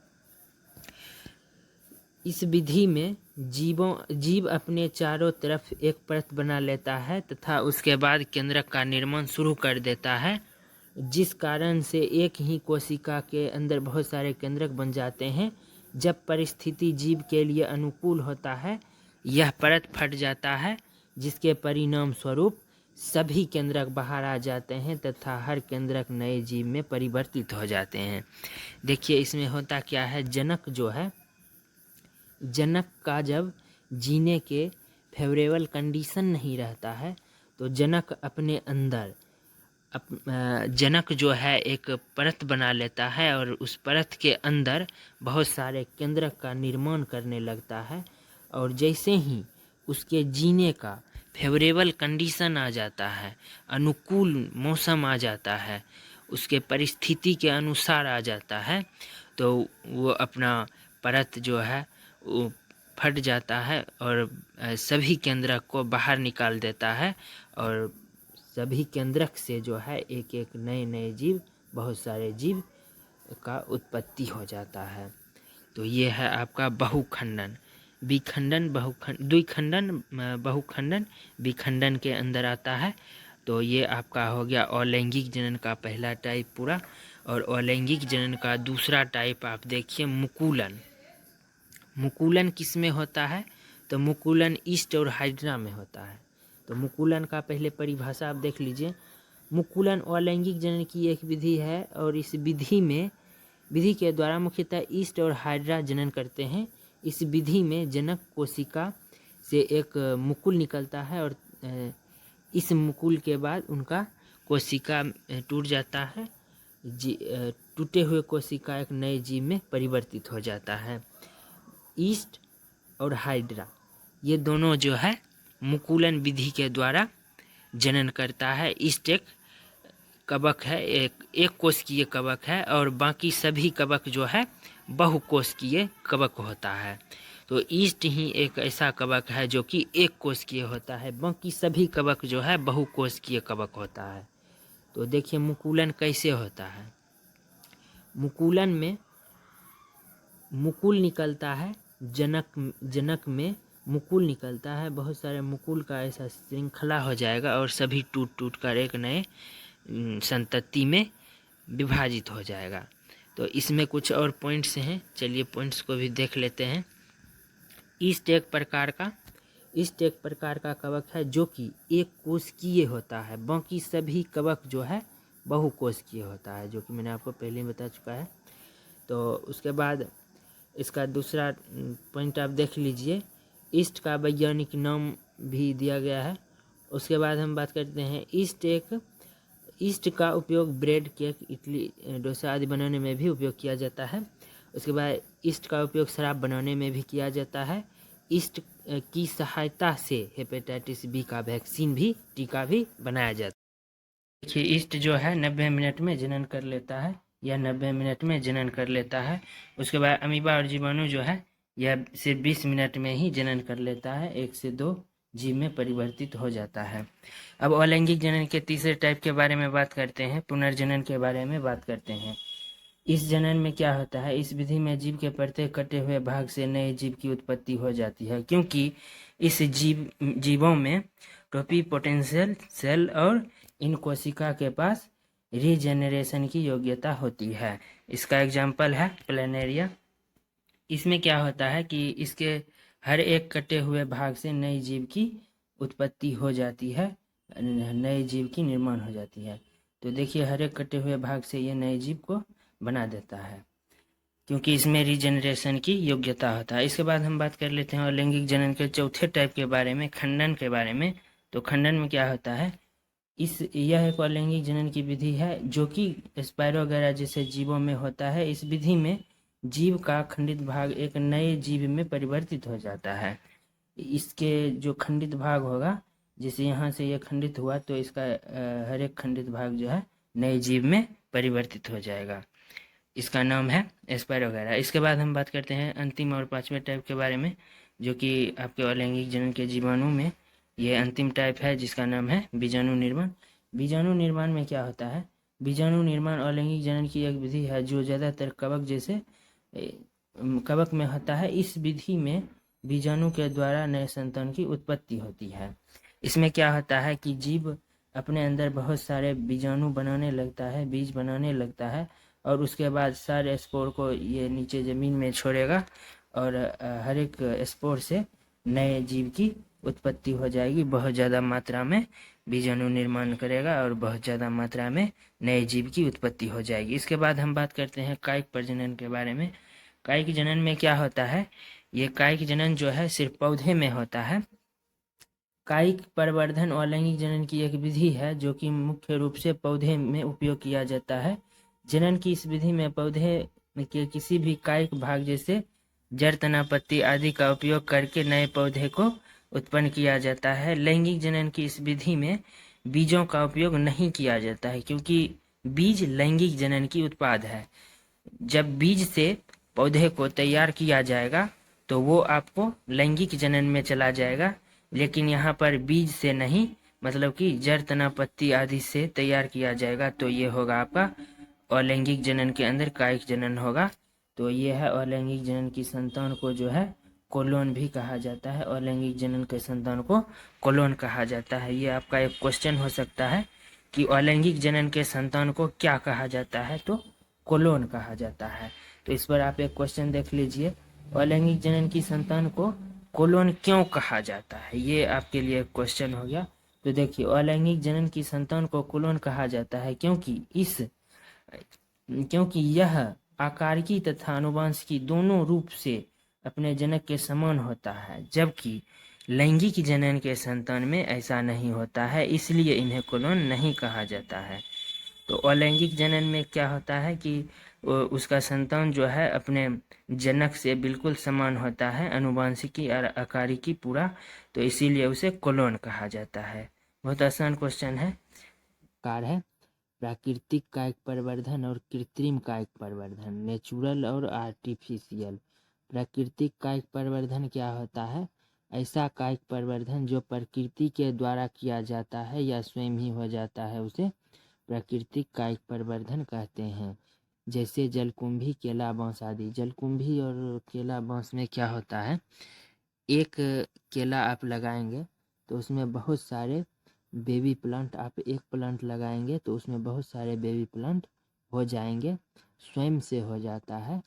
इस विधि में जीव अपने चारों तरफ एक परत बना लेता है तथा उसके बाद केंद्रक का निर्माण शुरू कर देता है, जिस कारण से एक ही कोशिका के अंदर बहुत सारे केंद्रक बन जाते हैं। जब परिस्थिति जीव के लिए अनुकूल होता है यह परत फट जाता है, जिसके परिणाम स्वरूप सभी केंद्रक बाहर आ जाते हैं तथा हर केंद्रक नए जीव में परिवर्तित हो जाते हैं। देखिए इसमें होता क्या है, जनक जो है, जनक का जब जीने के फेवरेबल कंडीशन नहीं रहता है तो जनक अपने अंदर जनक जो है एक परत बना लेता है और उस परत के अंदर बहुत सारे केंद्रक का निर्माण करने लगता है। और जैसे ही उसके जीने का फेवरेबल कंडीशन आ जाता है, अनुकूल मौसम आ जाता है, उसके परिस्थिति के अनुसार आ जाता है, तो वो अपना परत जो है वो फट जाता है और सभी केंद्रक को बाहर निकाल देता है और सभी केंद्रक से जो है एक एक नए नए जीव, बहुत सारे जीव का उत्पत्ति हो जाता है। तो ये है आपका बहुखंडन। विखंडन द्विखंडन बहुखंडन विखंडन के अंदर आता है। तो ये आपका हो गया अलैंगिक जनन का पहला टाइप पूरा। और अलैंगिक जनन का दूसरा टाइप आप देखिए मुकुलन। मुकुलन किस में होता है? तो मुकुलन ईस्ट और हाइड्रा में होता है। तो मुकुलन का पहले परिभाषा आप देख लीजिए। मुकुलन अलैंगिक जनन की एक विधि है और इस विधि के द्वारा मुख्यतः ईस्ट और हाइड्रा जनन करते हैं। इस विधि में जनक कोशिका से एक मुकुल निकलता है और इस मुकुल के बाद उनका कोशिका टूट जाता है। टूटे हुए कोशिका एक नए जीव में परिवर्तित हो जाता है। ईस्ट और हाइड्रा ये दोनों जो है मुकुलन विधि के द्वारा जनन करता है। ईस्ट एक कवक है, एक कोशिकीय कवक है और बाकी सभी कवक जो है बहुकोशिकीय कवक होता है। तो ईस्ट ही एक ऐसा कवक है जो कि एक कोशिकीय होता है, बाकी सभी कवक जो है बहुकोशिकीय कवक होता है। तो देखिए मुकुलन कैसे होता है। मुकुलन में मुकुल निकलता है, जनक में मुकुल निकलता है, बहुत सारे मुकुल का ऐसा श्रृंखला हो जाएगा और सभी टूट टूट कर एक नए संतति में विभाजित हो जाएगा। तो इसमें कुछ और पॉइंट्स हैं, चलिए पॉइंट्स को भी देख लेते हैं। ईस्ट एक प्रकार का कवक है जो कि एक कोशिकीय होता है, बाकी सभी कवक जो है बहुकोशिकीय होता है, जो कि मैंने आपको पहले ही बता चुका है। तो उसके बाद इसका दूसरा पॉइंट आप देख लीजिए, ईस्ट का वैज्ञानिक नाम भी दिया गया है। उसके बाद हम बात करते हैं ईस्ट का उपयोग ब्रेड, केक, इडली, डोसा आदि बनाने में भी उपयोग किया जाता है। उसके बाद ईस्ट का उपयोग शराब बनाने में भी किया जाता है। ईस्ट की सहायता से हेपेटाइटिस बी का वैक्सीन भी, टीका भी बनाया जाता है। देखिए ईस्ट जो है 90 मिनट में जनन कर लेता है, यह 90 मिनट में जनन कर लेता है। उसके बाद अमीबा और जीवाणु जो है यह सिर्फ 20 मिनट में ही जनन कर लेता है, 1 से 2 जीव में परिवर्तित हो जाता है। अब अलैंगिक जनन के तीसरे टाइप के बारे में बात करते हैं, पुनर्जनन के बारे में बात करते हैं। इस जनन में क्या होता है, इस विधि में जीव के प्रत्येक कटे हुए भाग से नए जीव की उत्पत्ति हो जाती है, क्योंकि इस जीवों में टोपी पोटेंशियल सेल और इन कोशिका के पास रीजेनरेशन की योग्यता होती है। इसका एग्जाम्पल है प्लेनेरिया। इसमें क्या होता है कि इसके हर एक कटे हुए भाग से नए जीव की उत्पत्ति हो जाती है, नए जीव की निर्माण हो जाती है। तो देखिए हर एक कटे हुए भाग से ये नए जीव को बना देता है, क्योंकि इसमें रीजनरेशन की योग्यता होता है। इसके बाद हम बात कर लेते हैं अलैंगिक जनन के चौथे टाइप के बारे में, खंडन के बारे में। तो खंडन में क्या होता है, यह एक अलैंगिक जनन की विधि है जो कि स्पायरो वगैरह जैसे जीवों में होता है। इस विधि में जीव का खंडित भाग एक नए जीव में परिवर्तित हो जाता है। इसके जो खंडित भाग होगा, जैसे यहाँ से ये खंडित हुआ तो इसका हर एक खंडित भाग जो है नए जीव में परिवर्तित हो जाएगा। इसका नाम है स्पायरो वगैरह। इसके बाद हम बात करते हैं अंतिम और पांचवें टाइप के बारे में, जो कि आपके अलैंगिक जनन के जीवाणु में ये अंतिम टाइप है, जिसका नाम है बीजाणु निर्माण। बीजाणु निर्माण में क्या होता है? बीजाणु निर्माण अलैंगिक जनन की एक विधि है जो ज़्यादातर कवक जैसे कवक में होता है। इस विधि में बीजाणु के द्वारा नए संतान की उत्पत्ति होती है। इसमें क्या होता है कि जीव अपने अंदर बहुत सारे बीजाणु बनाने लगता है, बीज बनाने लगता है, और उसके बाद सारे स्पोर को ये नीचे ज़मीन में छोड़ेगा और हर एक स्पोर से नए जीव की उत्पत्ति हो जाएगी। बहुत ज़्यादा मात्रा में बीजाणु निर्माण करेगा और बहुत ज़्यादा मात्रा में नए जीव की उत्पत्ति हो जाएगी। इसके बाद हम बात करते हैं कायिक प्रजनन के बारे में। कायिक जनन में क्या होता है? ये कायिक जनन जो है सिर्फ पौधे में होता है। कायिक प्रवर्धन अलैंगिक जनन की एक विधि है जो कि मुख्य रूप से पौधे में उपयोग किया जाता है। जनन की इस विधि में पौधे के किसी भी कायिक भाग जैसे जड़, तना, पत्ती आदि का उपयोग करके नए पौधे को उत्पन्न किया जाता है। लैंगिक जनन की इस विधि में बीजों का उपयोग नहीं किया जाता है, क्योंकि बीज लैंगिक जनन की उत्पाद है। जब बीज से पौधे को तैयार किया जाएगा तो वो आपको लैंगिक जनन में चला जाएगा, लेकिन यहाँ पर बीज से नहीं, मतलब कि जड़, तना, पत्ती आदि से तैयार किया जाएगा तो ये होगा आपका अलैंगिक जनन के अंदर कायिक जनन होगा। तो ये है अलैंगिक जनन की संतान को जो है कोलोन भी कहा जाता है। अलैंगिक जनन के संतान को कोलोन कहा जाता है। ये आपका एक क्वेश्चन हो सकता है कि अलैंगिक जनन के संतान को क्या कहा जाता है? तो कोलोन कहा जाता है। तो इस पर आप एक क्वेश्चन देख लीजिए, अलैंगिक जनन की संतान को कोलोन क्यों कहा जाता है? ये आपके लिए क्वेश्चन हो गया। तो देखिए, अलैंगिक जनन की संतान को कोलोन कहा जाता है क्योंकि यह आकारिकी तथा आनुवंशिकी दोनों रूप से अपने जनक के समान होता है, जबकि लैंगिक जनन के संतान में ऐसा नहीं होता है, इसलिए इन्हें कोलोन नहीं कहा जाता है। तो अलैंगिक जनन में क्या होता है कि उसका संतान जो है अपने जनक से बिल्कुल समान होता है, आनुवंशिकी और आकारिकी पूरा, तो इसीलिए उसे कोलोन कहा जाता है। बहुत आसान क्वेश्चन है। कार है प्राकृतिक कायिक प्रवर्धन और कृत्रिम कायिक प्रवर्धन, नेचुरल और आर्टिफिशियल। प्राकृतिक कायिक प्रवर्धन क्या होता है? ऐसा कायिक प्रवर्धन जो प्रकृति के द्वारा किया जाता है या स्वयं ही हो जाता है, उसे प्राकृतिक कायिक प्रवर्धन कहते हैं। जैसे जलकुंभी, केला, बांस आदि। जलकुंभी और केला, बांस में क्या होता है? एक केला आप लगाएंगे तो उसमें बहुत सारे बेबी प्लांट, आप एक प्लांट लगाएंगे तो उसमें बहुत सारे बेबी प्लांट हो जाएंगे, स्वयं से हो जाता है,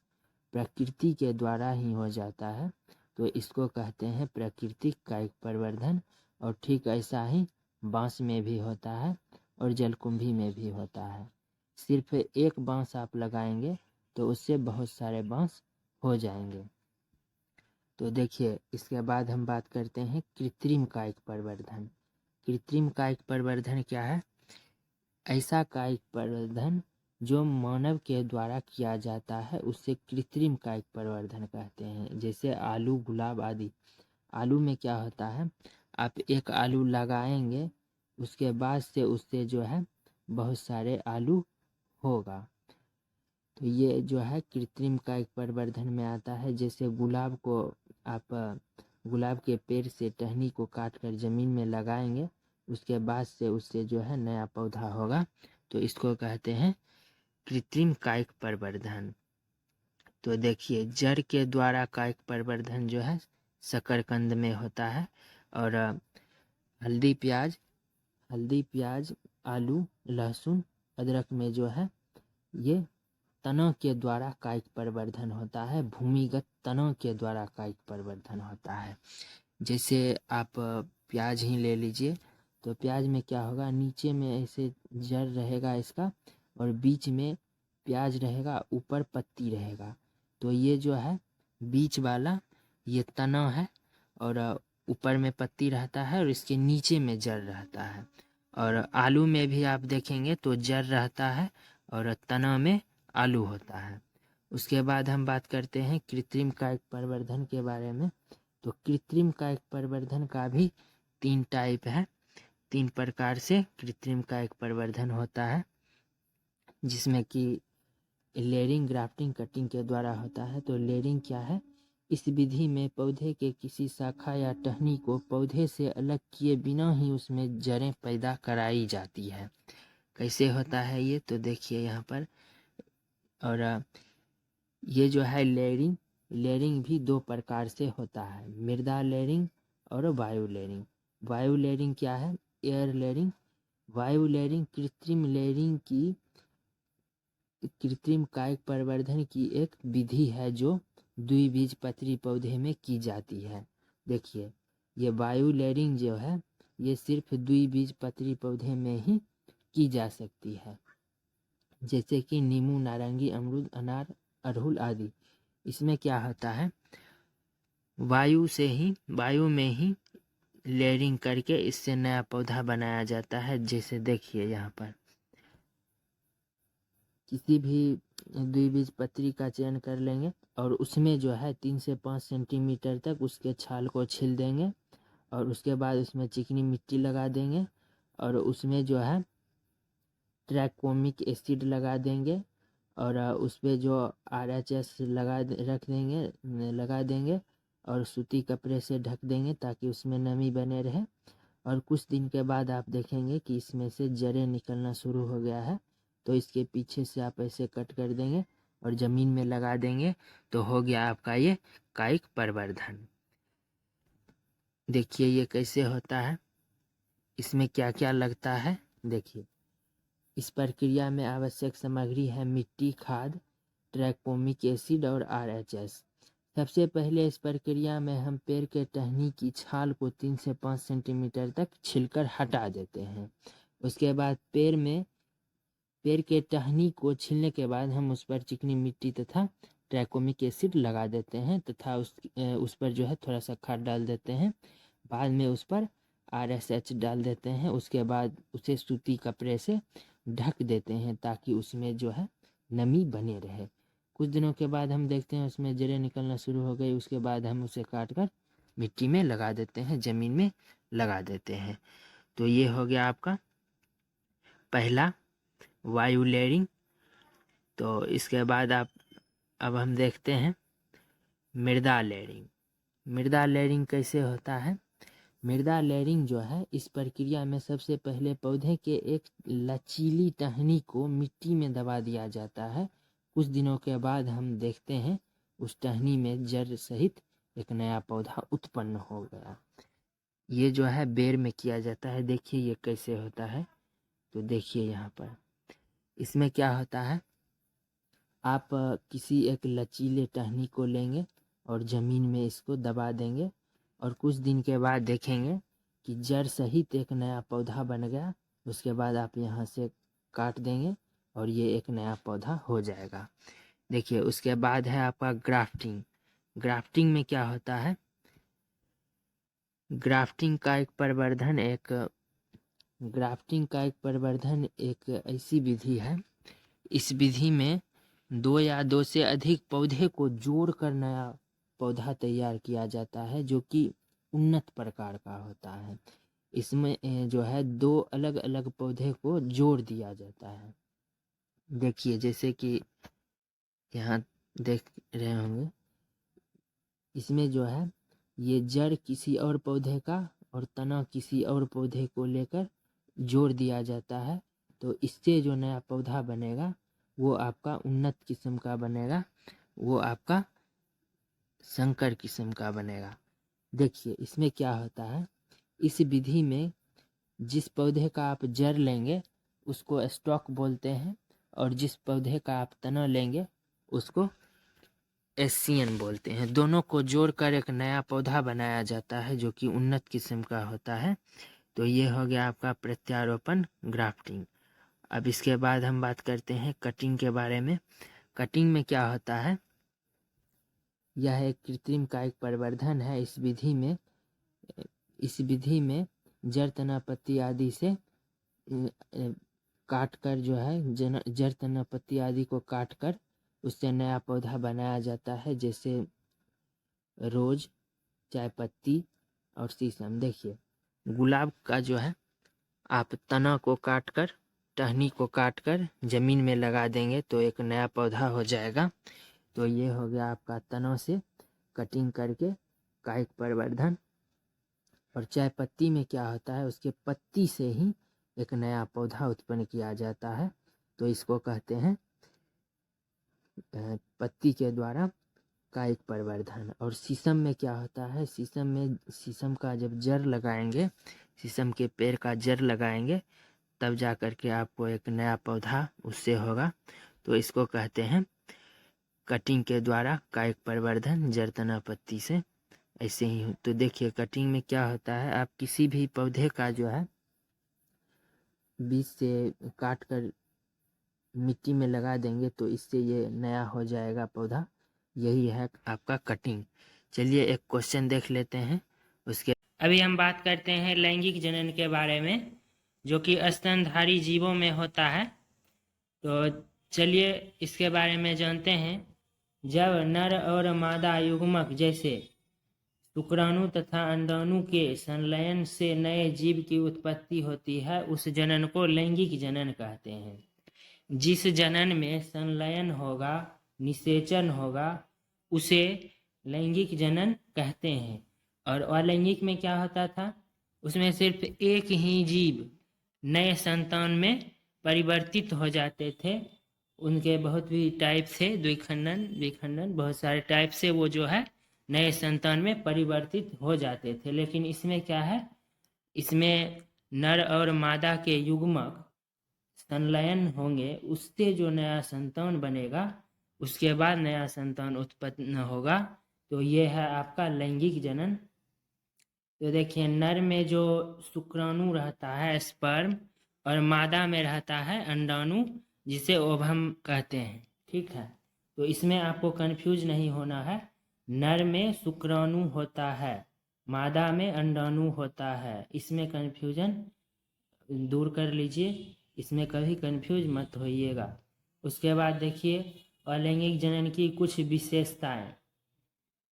प्रकृति के द्वारा ही हो जाता है। तो इसको कहते हैं प्राकृतिक कायिक प्रवर्धन। और ठीक ऐसा ही बांस में भी होता है और जलकुंभी में भी होता है। सिर्फ एक बांस आप लगाएंगे तो उससे बहुत सारे बांस हो जाएंगे। तो देखिए, इसके बाद हम बात करते हैं कृत्रिम कायिक प्रवर्धन। कृत्रिम कायिक प्रवर्धन क्या है? ऐसा कायिक प्रवर्धन जो मानव के द्वारा किया जाता है उससे कृत्रिम कायिक प्रवर्धन कहते हैं। जैसे आलू, गुलाब आदि। आलू में क्या होता है? आप एक आलू लगाएंगे, उसके बाद से उससे जो है बहुत सारे आलू होगा। तो ये जो है कृत्रिम कायिक प्रवर्धन में आता है। जैसे गुलाब को आप गुलाब के पेड़ से टहनी को काट कर जमीन में लगाएंगे, उसके बाद से उससे जो है नया पौधा होगा, तो इसको कहते हैं कृत्रिम कायिक प्रवर्धन। तो देखिए, जड़ के द्वारा कायिक प्रवर्धन जो है शकरकंद में होता है। और हल्दी, प्याज, आलू, लहसुन, अदरक में जो है ये तना के द्वारा कायिक प्रवर्धन होता है। भूमिगत तना के द्वारा कायिक प्रवर्धन होता है। जैसे आप प्याज ही ले लीजिए, तो प्याज में क्या होगा? नीचे में ऐसे जड़ रहेगा इसका, और बीच में प्याज रहेगा, ऊपर पत्ती रहेगा। तो ये जो है बीच वाला ये तना है, और ऊपर में पत्ती रहता है और इसके नीचे में जड़ रहता है। और आलू में भी आप देखेंगे तो जड़ रहता है और तना में आलू होता है। उसके बाद हम बात करते हैं कृत्रिम कायिक प्रवर्धन के बारे में। तो कृत्रिम कायिक प्रवर्धन का भी 3 टाइप है। 3 प्रकार से कृत्रिम कायिक प्रवर्धन होता है, जिसमें कि लेयरिंग, ग्राफ्टिंग, कटिंग के द्वारा होता है। तो लेयरिंग क्या है? इस विधि में पौधे के किसी शाखा या टहनी को पौधे से अलग किए बिना ही उसमें जड़ें पैदा कराई जाती है। कैसे होता है ये? तो देखिए यहाँ पर। और ये जो है लेयरिंग, लेयरिंग भी 2 प्रकार से होता है, मृदा लेयरिंग और वायु लेयरिंग। वायु लेयरिंग क्या है? Air layering. वायु लेयरिंग कृत्रिम लेयरिंग की, कृत्रिम कायिक प्रवर्धन की एक विधि है जो द्विबीजपत्री पौधे में की जाती है। देखिए ये वायु लेयरिंग जो है ये सिर्फ द्विबीजपत्री पौधे में ही की जा सकती है, जैसे कि नींबू, नारंगी, अमरूद, अनार, अड़हुल आदि। इसमें क्या होता है, वायु में ही लेयरिंग करके इससे नया पौधा बनाया जाता है। जैसे देखिए यहाँ पर किसी भी द्विबीजपत्री का चयन कर लेंगे और उसमें जो है 3 से 5 सेंटीमीटर तक उसके छाल को छील देंगे और उसके बाद उसमें चिकनी मिट्टी लगा देंगे और उसमें जो है ट्राइकोमिक एसिड लगा देंगे और उस पर जो RHS लगा देंगे और सूती कपड़े से ढक देंगे ताकि उसमें नमी बने रहे। और कुछ दिन के बाद आप देखेंगे कि इसमें से जड़ें निकलना शुरू हो गया है। तो इसके पीछे से आप ऐसे कट कर देंगे और ज़मीन में लगा देंगे तो हो गया आपका ये कायिक प्रवर्धन। देखिए ये कैसे होता है, इसमें क्या क्या लगता है। देखिए इस प्रक्रिया में आवश्यक सामग्री है मिट्टी, खाद, ट्राइकोमिक एसिड और RHS। सबसे पहले इस प्रक्रिया में हम पेड़ के टहनी की छाल को 3 से 5 सेंटीमीटर तक छिलकर हटा देते हैं। उसके बाद पेड़ के टहनी को छीलने के बाद हम उस पर चिकनी मिट्टी तथा ट्राइकोमिक एसिड लगा देते हैं तथा उस पर जो है थोड़ा सा खाद डाल देते हैं। बाद में उस पर RSH डाल देते हैं। उसके बाद उसे सूती कपड़े से ढक देते हैं ताकि उसमें जो है नमी बने रहे। कुछ दिनों के बाद हम देखते हैं उसमें जड़ें निकलना शुरू हो गई। उसके बाद हम उसे काट कर मिट्टी में लगा देते हैं, ज़मीन में लगा देते हैं। तो ये हो गया आपका पहला वायु लेयरिंग। तो इसके बाद अब हम देखते हैं मृदा लेयरिंग। मृदा लेयरिंग कैसे होता है? मृदा लेयरिंग जो है इस प्रक्रिया में सबसे पहले पौधे के एक लचीली टहनी को मिट्टी में दबा दिया जाता है। कुछ दिनों के बाद हम देखते हैं उस टहनी में जड़ सहित एक नया पौधा उत्पन्न हो गया। ये जो है बेर में किया जाता है। देखिए ये कैसे होता है। तो देखिए यहाँ पर इसमें क्या होता है, आप किसी एक लचीले टहनी को लेंगे और ज़मीन में इसको दबा देंगे और कुछ दिन के बाद देखेंगे कि जड़ सहित एक नया पौधा बन गया। उसके बाद आप यहाँ से काट देंगे और ये एक नया पौधा हो जाएगा। देखिए उसके बाद है आपका ग्राफ्टिंग। ग्राफ्टिंग में क्या होता है, ग्राफ्टिंग का एक प्रवर्धन एक ऐसी विधि है। इस विधि में 2 या 2 से अधिक पौधे को जोड़कर नया पौधा तैयार किया जाता है जो कि उन्नत प्रकार का होता है। इसमें जो है 2 अलग अलग पौधे को जोड़ दिया जाता है। देखिए जैसे कि यहाँ देख रहे होंगे, इसमें जो है ये जड़ किसी और पौधे का और तना किसी और पौधे को लेकर जोड़ दिया जाता है। तो इससे जो नया पौधा बनेगा वो आपका उन्नत किस्म का बनेगा, वो आपका संकर किस्म का बनेगा। देखिए इसमें क्या होता है, इस विधि में जिस पौधे का आप जड़ लेंगे उसको स्टॉक बोलते हैं और जिस पौधे का आप तना लेंगे उसको एस्सियन बोलते हैं। दोनों को जोड़कर एक नया पौधा बनाया जाता है जो कि उन्नत किस्म का होता है। तो ये हो गया आपका प्रत्यारोपण, ग्राफ्टिंग। अब इसके बाद हम बात करते हैं कटिंग के बारे में। कटिंग में क्या होता है, यह एक कृत्रिम कायिक प्रवर्धन है। इस विधि में जड़, तना, पत्ती आदि से काट कर जो है जड़ तना पत्ती आदि को काट कर उससे नया पौधा बनाया जाता है, जैसे रोज, चाय पत्ती और शीशम। देखिए गुलाब का जो है आप तना को काट कर, टहनी को काट कर जमीन में लगा देंगे तो एक नया पौधा हो जाएगा। तो ये हो गया आपका तनों से कटिंग करके कायिक प्रवर्धन। और चाय पत्ती में क्या होता है, उसके पत्ती से ही एक नया पौधा उत्पन्न किया जाता है, तो इसको कहते हैं पत्ती के द्वारा कायिक प्रवर्धन। और शीशम में क्या होता है, शीशम का जब जड़ लगाएंगे, शीशम के पेड़ का जड़ लगाएंगे तब जा कर के आपको एक नया पौधा उससे होगा, तो इसको कहते हैं कटिंग के द्वारा कायिक प्रवर्धन जड़ तना पत्ती से। ऐसे ही तो देखिए कटिंग में क्या होता है, आप किसी भी पौधे का जो है बीज से काट कर मिट्टी में लगा देंगे तो इससे ये नया हो जाएगा पौधा। यही है आपका कटिंग। चलिए एक क्वेश्चन देख लेते हैं उसके। अभी हम बात करते हैं लैंगिक जनन के बारे में, जो कि स्तनधारी जीवों में होता है। तो चलिए इसके बारे में जानते हैं। जब नर और मादा युग्मक जैसे शुक्राणु तथा अंडाणु के संलयन से नए जीव की उत्पत्ति होती है, उस जनन को लैंगिक जनन कहते हैं। जिस जनन में संलयन होगा, निषेचन होगा, उसे लैंगिक जनन कहते हैं। और अलैंगिक में क्या होता था, उसमें सिर्फ एक ही जीव नए संतान में परिवर्तित हो जाते थे। उनके बहुत भी टाइप से द्विखंडन बहुत सारे टाइप से वो जो है नए संतान में परिवर्तित हो जाते थे। लेकिन इसमें क्या है, इसमें नर और मादा के युग्मक संलयन होंगे, उससे जो नया संतान बनेगा, उसके बाद नया संतान उत्पन्न होगा, तो ये है आपका लैंगिक जनन। तो देखिए नर में जो शुक्राणु रहता है स्पर्म, और मादा में रहता है अंडाणु जिसे ओवम कहते हैं। ठीक है, तो इसमें आपको कंफ्यूज नहीं होना है। नर में शुक्राणु होता है, मादा में अंडाणु होता है, इसमें कंफ्यूजन दूर कर लीजिए, इसमें कभी कंफ्यूज मत होइएगा। उसके बाद देखिए अलैंगिक जनन की कुछ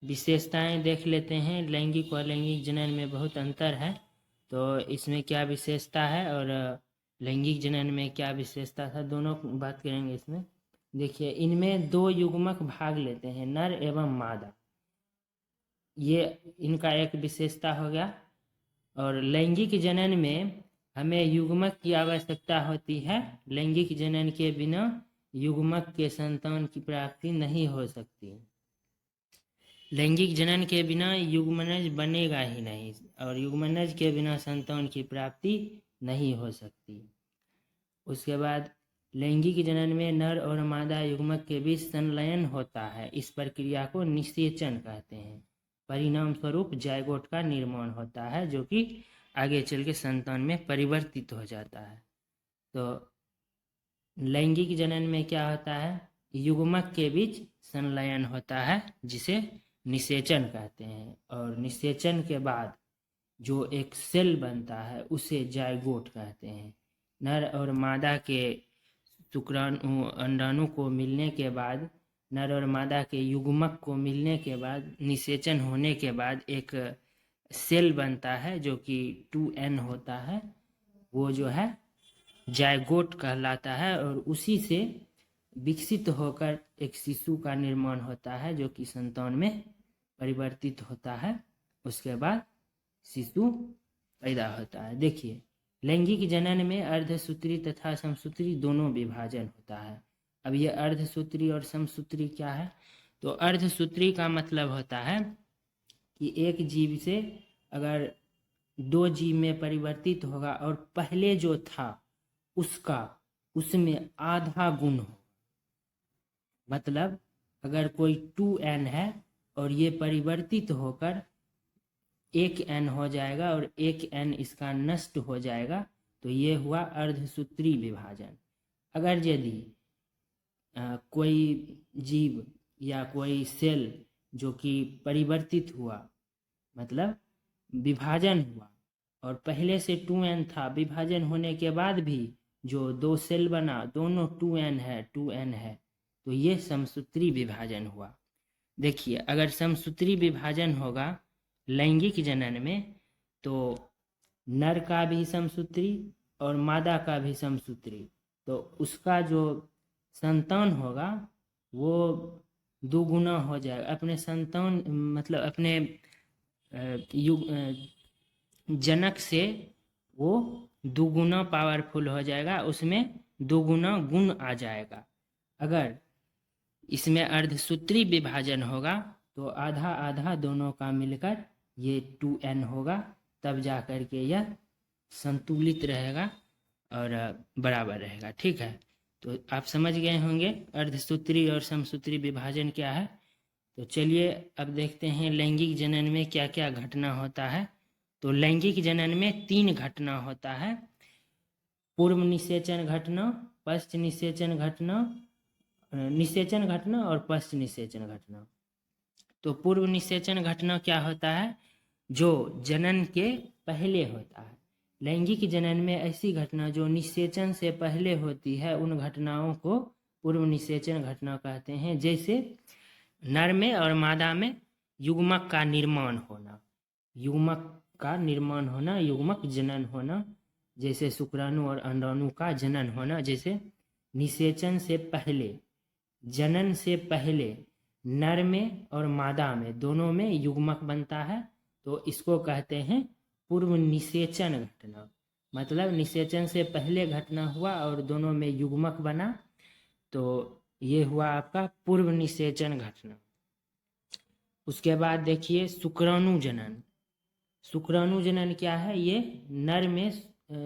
विशेषताएं देख लेते हैं। लैंगिक और अलैंगिक जनन में बहुत अंतर है, तो इसमें क्या विशेषता है और लैंगिक जनन में क्या विशेषता था, दोनों बात करेंगे इसमें। देखिए इनमें दो युग्मक भाग लेते हैं, नर एवं मादा, ये इनका एक विशेषता हो गया। और लैंगिक जनन में हमें युग्मक की आवश्यकता होती है। लैंगिक जनन के बिना युग्मक के संतान की प्राप्ति नहीं हो सकती। लैंगिक जनन के बिना युग्मनज बनेगा ही नहीं, और युग्मनज के बिना संतान की प्राप्ति नहीं हो सकती। उसके बाद लैंगिक जनन में नर और मादा युग्मक के बीच संलयन होता है, इस प्रक्रिया को निषेचन कहते हैं। परिणाम स्वरूप जायगोट का निर्माण होता है, जो कि आगे चल के संतान में परिवर्तित हो जाता है। तो लैंगिक जनन में क्या होता है, युग्मक के बीच संलयन होता है जिसे निषेचन कहते हैं, और निषेचन के बाद जो एक सेल बनता है उसे जायगोट कहते हैं। नर और मादा के शुक्राणु अंडाणु को मिलने के बाद, नर और मादा के युग्मक को मिलने के बाद, निषेचन होने के बाद एक सेल बनता है जो कि 2n होता है, वो जो है जायगोट कहलाता है। और उसी से विकसित होकर एक शिशु का निर्माण होता है जो कि संतान में परिवर्तित होता है। उसके बाद शिशु पैदा होता है। देखिए लैंगिक जनन में अर्धसूत्री तथा समसूत्री दोनों विभाजन होता है। अब ये अर्धसूत्री और समसूत्री क्या है, तो अर्धसूत्री का मतलब होता है कि एक जीव से अगर दो जीव में परिवर्तित होगा और पहले जो था उसमें आधा गुण हो, मतलब अगर कोई 2n है और ये परिवर्तित होकर 1n हो जाएगा और 1n इसका नष्ट हो जाएगा, तो ये हुआ अर्धसूत्री विभाजन। अगर यदि कोई जीव या कोई सेल जो कि परिवर्तित हुआ, मतलब विभाजन हुआ, और पहले से 2n था, विभाजन होने के बाद भी जो 2 सेल बना दोनों 2n है, 2n है, तो ये समसूत्री विभाजन हुआ। देखिए अगर समसूत्री विभाजन होगा लैंगिक जनन में तो नर का भी समसूत्री और मादा का भी समसूत्री, तो उसका जो संतान होगा वो दुगुना हो जाएगा। अपने संतान मतलब अपने जनक से वो दुगुना पावरफुल हो जाएगा, उसमें दुगुना गुण आ जाएगा। अगर इसमें अर्धसूत्री विभाजन होगा तो आधा आधा दोनों का मिलकर ये 2n होगा, तब जा कर के यह संतुलित रहेगा और बराबर रहेगा। ठीक है, तो आप समझ गए होंगे अर्धसूत्री और समसूत्री विभाजन क्या है। तो चलिए अब देखते हैं लैंगिक जनन में क्या क्या घटना होता है। तो लैंगिक जनन में 3 घटना होता है, पूर्व निषेचन घटना, पश्च निषेचन घटना, निषेचन घटना और पश्च निषेचन घटना। तो पूर्व निषेचन घटना क्या होता है, जो जनन के पहले होता है। लैंगिक जनन में ऐसी घटना जो निषेचन से पहले होती है उन घटनाओं को पूर्व निषेचन घटना कहते हैं। जैसे नर में और मादा में युग्मक का निर्माण होना, युग्मक का निर्माण होना, युग्मक जनन होना, जैसे शुक्राणु और अंडाणु का जनन होना। जैसे निषेचन से पहले, जनन से पहले नर में और मादा में दोनों में युग्मक बनता है, तो इसको कहते हैं पूर्व निषेचन घटना। मतलब निषेचन से पहले घटना हुआ और दोनों में युग्मक बना, तो ये हुआ आपका पूर्व निषेचन घटना। उसके बाद देखिए शुक्राणु जनन। शुक्राणु जनन क्या है, ये नर में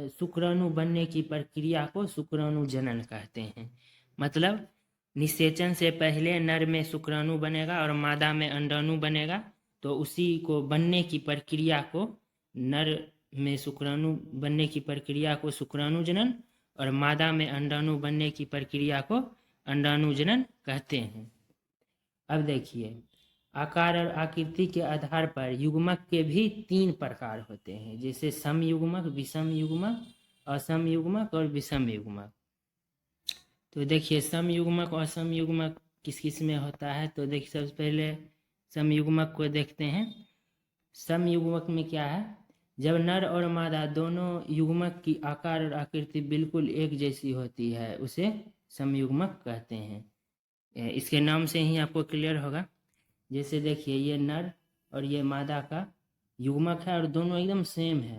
शुक्राणु बनने की प्रक्रिया को शुक्राणु जनन कहते हैं। मतलब निषेचन से पहले नर में शुक्राणु बनेगा और मादा में अंडाणु बनेगा, तो उसी को बनने की प्रक्रिया को, नर में शुक्राणु बनने की प्रक्रिया को शुक्राणु जनन और मादा में अंडाणु बनने की प्रक्रिया को अंडाणु जनन कहते हैं। अब देखिए आकार और आकृति के आधार पर युग्मक के भी 3 प्रकार होते हैं, जैसे सम युग्मक, विषम युग्मक, असम युग्मक और विषम युग्मक। तो देखिए सम युग्मक और असम युग्मक किस किस में होता है। तो देखिए सबसे पहले सम युग्मक को देखते हैं। सम युग्मक में क्या है, जब नर और मादा दोनों युग्मक की आकार और आकृति बिल्कुल एक जैसी होती है उसे सम युग्मक कहते हैं। इसके नाम से ही आपको क्लियर होगा। जैसे देखिए ये नर और ये मादा का युग्मक है और दोनों एकदम सेम है,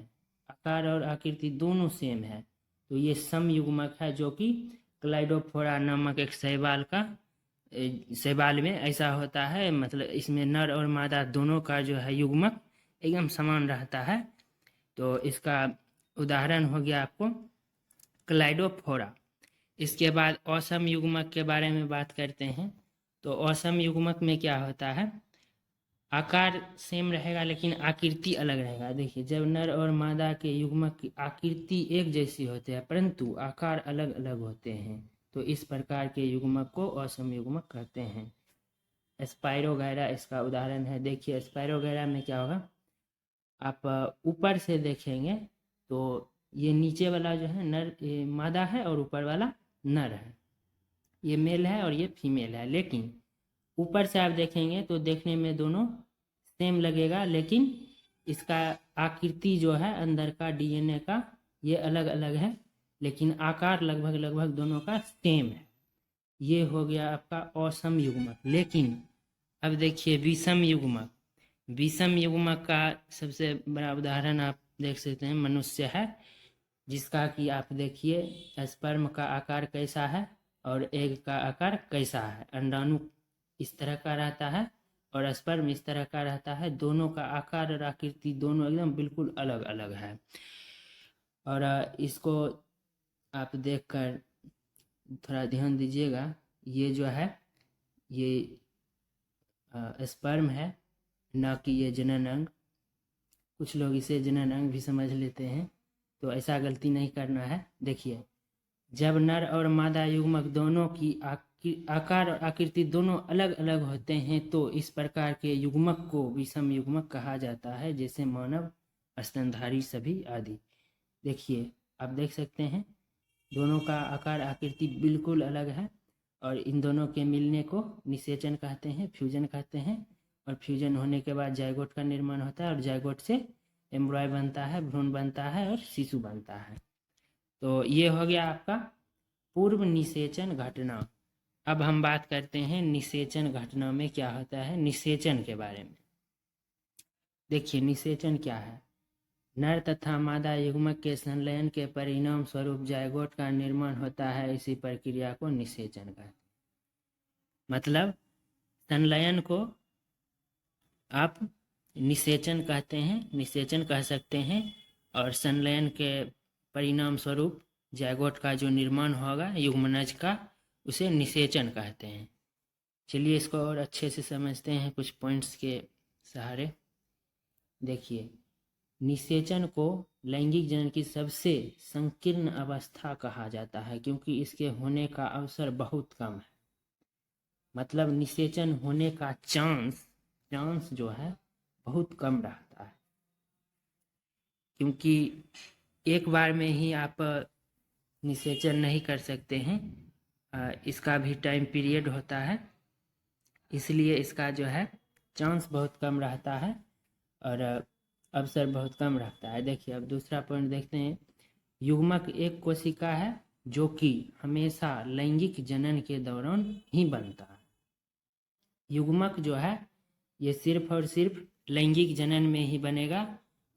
आकार और आकृति दोनों सेम है, तो ये सम युग्मक है, जो कि क्लाइडोफोरा नामक एक शैवाल में ऐसा होता है। मतलब इसमें नर और मादा दोनों का जो है युग्मक एकदम समान रहता है। तो इसका उदाहरण हो गया आपको क्लाइडोफोरा। इसके बाद असम युग्मक के बारे में बात करते हैं। तो असम युग्मक में क्या होता है, आकार सेम रहेगा लेकिन आकृति अलग रहेगा। देखिए जब नर और मादा के युग्मक की आकृति एक जैसी होती है परंतु आकार अलग अलग होते हैं, तो इस प्रकार के युग्मक को असम युग्मक कहते हैं। स्पाइरोगैरा इसका उदाहरण है। देखिए स्पाइरोगैरा में क्या होगा, आप ऊपर से देखेंगे तो ये नीचे वाला जो है नर, ये मादा है और ऊपर वाला नर है, ये मेल है और ये फीमेल है। लेकिन ऊपर से आप देखेंगे तो देखने में दोनों सेम लगेगा, लेकिन इसका आकृति जो है अंदर का डीएनए का ये अलग अलग है, लेकिन आकार लगभग लगभग दोनों का सेम है। ये हो गया आपका असम युग्मक। लेकिन अब देखिए विषम युग्मक। विषम युग्मक का सबसे बड़ा उदाहरण आप देख सकते हैं मनुष्य है, जिसका कि आप देखिए स्पर्म का आकार कैसा है और एग का आकार कैसा है। अंडाणु इस तरह का रहता है और स्पर्म इस तरह का रहता है, दोनों का आकार और आकृति दोनों एकदम बिल्कुल अलग अलग है। और इसको आप देखकर थोड़ा ध्यान दीजिएगा, ये जो है ये स्पर्म है, ना कि ये जनन अंग। कुछ लोग इसे जनन अंग भी समझ लेते हैं, तो ऐसा गलती नहीं करना है। देखिए जब नर और मादा युग्मक दोनों की आकार और आकृति दोनों अलग अलग होते हैं तो इस प्रकार के युग्मक को विषम युग्मक कहा जाता है। जैसे मानव स्तनधारी सभी आदि। देखिए आप देख सकते हैं दोनों का आकार आकृति बिल्कुल अलग है, और इन दोनों के मिलने को निषेचन कहते हैं, फ्यूजन कहते हैं। और फ्यूजन होने के बाद जाइगोट का निर्माण होता है, और जाइगोट से एम्ब्रॉय बनता है, भ्रूण बनता है और शिशु बनता है। तो ये हो गया आपका पूर्व निषेचन घटना। अब हम बात करते हैं निषेचन घटना में क्या होता है, निषेचन के बारे में। देखिए निषेचन क्या है। नर तथा मादा युग्मक के संलयन के परिणाम स्वरूप जाइगोट का निर्माण होता है, इसी प्रक्रिया को निषेचन कहते हैं। मतलब संलयन को आप निषेचन कहते हैं, निषेचन कह सकते हैं, और संलयन के परिणाम स्वरूप जाइगोट का जो निर्माण होगा युग्मनज का, उसे निषेचन कहते हैं। चलिए इसको और अच्छे से समझते हैं कुछ पॉइंट्स के सहारे। देखिए निषेचन को लैंगिक जनन की सबसे संकीर्ण अवस्था कहा जाता है, क्योंकि इसके होने का अवसर बहुत कम है। मतलब निषेचन होने का चांस जो है बहुत कम रहता है, क्योंकि एक बार में ही आप निषेचन नहीं कर सकते हैं, इसका भी टाइम पीरियड होता है, इसलिए इसका जो है चांस बहुत कम रहता है और अवसर बहुत कम रहता है। देखिए अब दूसरा पॉइंट देखते हैं। युग्मक एक कोशिका है जो कि हमेशा लैंगिक जनन के दौरान ही बनता है। युग्मक जो है ये सिर्फ और सिर्फ लैंगिक जनन में ही बनेगा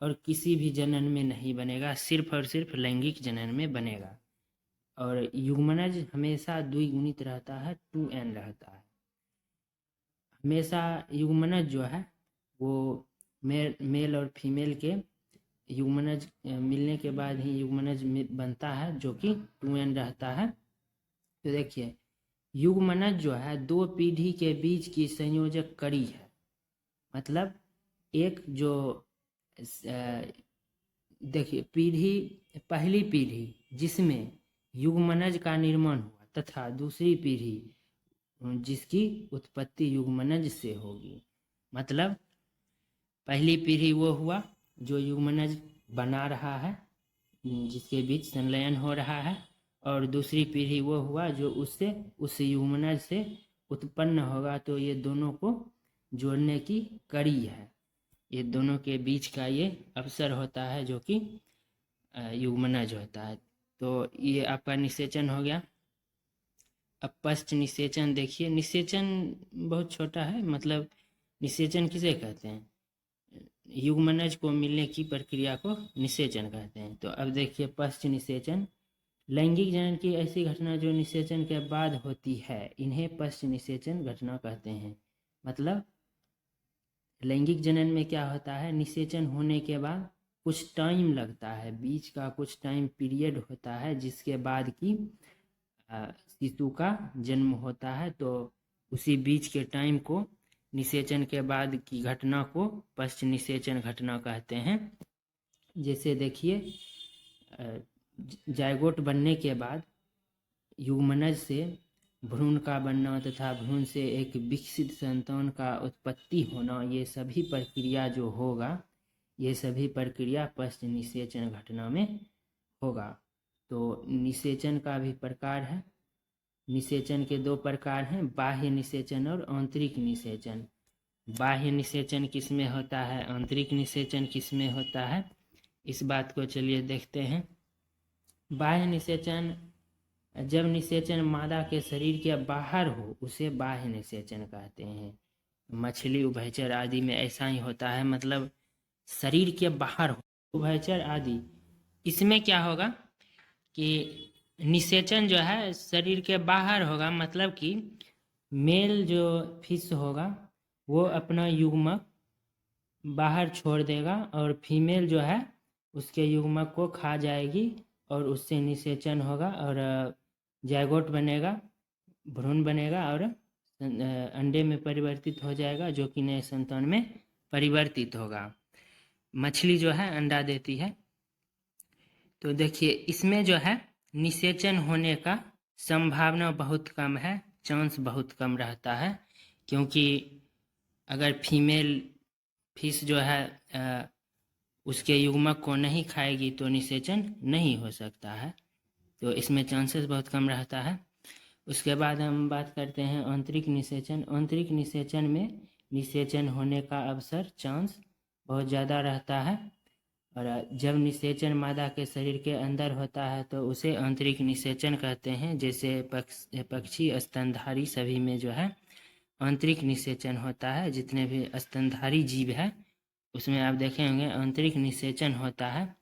और किसी भी जनन में नहीं बनेगा, सिर्फ और सिर्फ लैंगिक जनन में बनेगा। और युग्मनज हमेशा द्विगुणित रहता है, 2n रहता है। हमेशा युग्मनज जो है वो मेल और फीमेल के युग्मनज मिलने के बाद ही युग्मनज बनता है, जो कि 2n रहता है। तो देखिए युग्मनज जो है दो पीढ़ी के बीच की संयोजक कड़ी है। मतलब एक जो देखिए पहली पीढ़ी जिसमें युग्मनज का निर्माण हुआ तथा दूसरी पीढ़ी जिसकी उत्पत्ति युग्मनज से होगी। मतलब पहली पीढ़ी वो हुआ जो युग्मनज बना रहा है, जिसके बीच संलयन हो रहा है, और दूसरी पीढ़ी वो हुआ जो उससे उस युग्मनज से उत्पन्न होगा। तो ये दोनों को जोड़ने की कड़ी है, ये दोनों के बीच का ये अवसर होता है जो कि युग्मनज होता है। तो ये आपका निषेचन हो गया। अब पश्च निषेचन देखिए, निषेचन बहुत छोटा है। मतलब निषेचन किसे कहते हैं, युग्मनज को मिलने की प्रक्रिया को निषेचन कहते हैं। तो अब देखिए पश्च निषेचन, लैंगिक जनन की ऐसी घटना जो निषेचन के बाद होती है, इन्हें पश्च निषेचन घटना कहते हैं। मतलब लैंगिक जनन में क्या होता है, निषेचन होने के बाद कुछ टाइम लगता है, बीच का कुछ टाइम पीरियड होता है, जिसके बाद की शिशु का जन्म होता है। तो उसी बीच के टाइम को निषेचन के बाद की घटना को पश्च निषेचन घटना कहते हैं। जैसे देखिए जाइगोट बनने के बाद युग्मनज से भ्रूण का बनना तथा भ्रूण से एक विकसित संतान का उत्पत्ति होना, ये सभी प्रक्रिया जो होगा, ये सभी प्रक्रिया पश्च निषेचन घटना में होगा। तो निषेचन का भी प्रकार है। निषेचन के दो प्रकार हैं, बाह्य निषेचन और आंतरिक निषेचन। बाह्य निषेचन किसमें होता है, आंतरिक निषेचन किसमें होता है, इस बात को चलिए देखते हैं। बाह्य निषेचन, जब निषेचन मादा के शरीर के बाहर हो उसे बाह्य निषेचन कहते हैं। मछली, उभयचर आदि में ऐसा ही होता है। मतलब शरीर के बाहर हो, उभयचर आदि, इसमें क्या होगा कि निषेचन जो है शरीर के बाहर होगा। मतलब कि मेल जो फिश होगा वो अपना युग्मक बाहर छोड़ देगा और फीमेल जो है उसके युग्मक को खा जाएगी, और उससे निषेचन होगा और जाइगोट बनेगा, भ्रूण बनेगा और अंडे में परिवर्तित हो जाएगा, जो कि नए संतान में परिवर्तित होगा। मछली जो है अंडा देती है। तो देखिए इसमें जो है निषेचन होने का संभावना बहुत कम है, चांस बहुत कम रहता है। क्योंकि अगर फीमेल फिश जो है उसके युग्मक को नहीं खाएगी तो निषेचन नहीं हो सकता है, तो इसमें चांसेस बहुत कम रहता है। उसके बाद हम बात करते हैं आंतरिक निषेचन। आंतरिक निषेचन में निषेचन होने का अवसर चांस बहुत ज़्यादा रहता है, और जब निषेचन मादा के शरीर के अंदर होता है तो उसे आंतरिक निषेचन कहते हैं। जैसे पक्षी स्तनधारी सभी में जो है आंतरिक निषेचन होता है। जितने भी स्तनधारी जीव है उसमें आप देखे होंगे आंतरिक निषेचन होता है।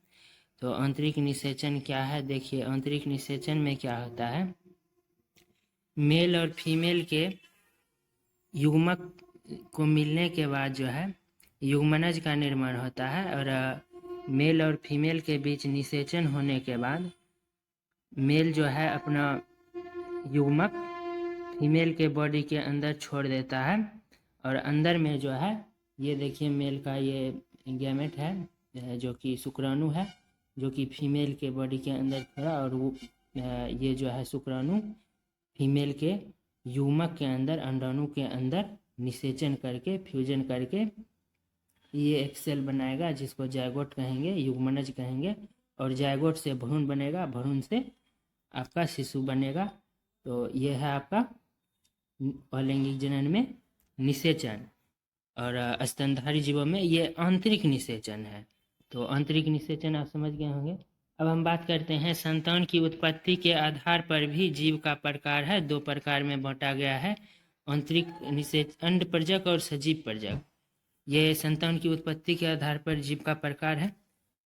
तो आंतरिक निषेचन क्या है, देखिए आंतरिक निषेचन में क्या होता है, मेल और फीमेल के युग्मक को मिलने के बाद जो है युग्मनज का निर्माण होता है, और मेल और फीमेल के बीच निषेचन होने के बाद मेल जो है अपना युग्मक फीमेल के बॉडी के अंदर छोड़ देता है, और अंदर में जो है ये देखिए मेल का ये गैमेट है जो कि शुक्राणु है, जो कि फीमेल के बॉडी के अंदर छोड़ा, और वो ये जो है शुक्राणु फीमेल के युग्मक के अंदर अंडाणु के अंदर निषेचन करके फ्यूजन करके ये एक सेल बनाएगा जिसको जायगोट कहेंगे, युग्मनज कहेंगे, और जायगोट से भ्रूण बनेगा, भ्रूण से आपका शिशु बनेगा। तो ये है आपका अलैंगिक जनन में निषेचन, और स्तनधारी जीवों में ये आंतरिक निषेचन है। तो आंतरिक निषेचन आप समझ गए होंगे। अब हम बात करते हैं संतान की उत्पत्ति के आधार पर भी जीव का प्रकार है, 2 प्रकार में बांटा गया है, आंतरिक निषेचन, अंडपरजक और सजीव परजक। ये संतान की उत्पत्ति के आधार पर जीव का प्रकार है,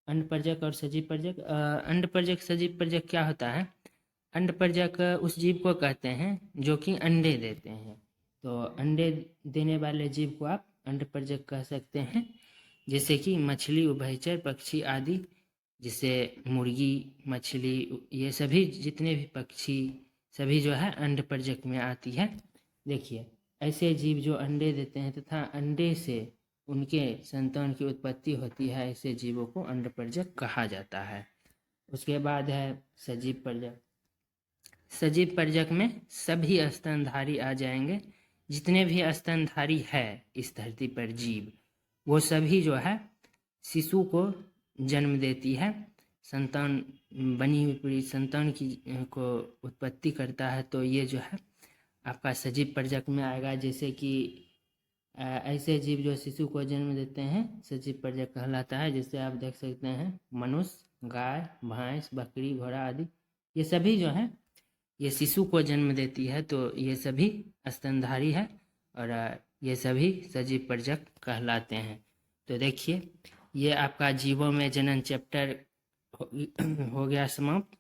अंडपरजक और सजीव परजक। अंडपरजक सजीव परजक क्या होता है, अंडपरजक उस जीव को कहते हैं जो कि अंडे देते हैं। तो अंडे देने वाले जीव को आप अंडपरजक कह सकते हैं, जैसे कि मछली, उभयचर पक्षी आदि, जैसे मुर्गी, मछली, ये सभी जितने भी पक्षी सभी जो है अंडपरजक में आती है। देखिए ऐसे जीव जो अंडे देते हैं तथा अंडे से उनके संतान की उत्पत्ति होती है, ऐसे जीवों को अंडपरजक कहा जाता है। उसके बाद है सजीव परजक। सजीव परजक में सभी स्तनधारी आ जाएंगे, जितने भी स्तनधारी है इस धरती पर जीव, वो सभी जो है शिशु को जन्म देती है, संतान बनी हुई पूरी संतान की को उत्पत्ति करता है। तो ये जो है आपका सजीव परजक में आएगा। जैसे कि ऐसे जीव जो शिशु को जन्म देते हैं सजीव परजक कहलाता है। जैसे आप देख सकते हैं मनुष्य, गाय, भैंस, बकरी, घोड़ा आदि, ये सभी जो है ये शिशु को जन्म देती है, तो ये सभी स्तनधारी है, और ये सभी सजीव परजक कहलाते हैं। तो देखिए ये आपका जीवों में जनन चैप्टर हो गया समाप्त।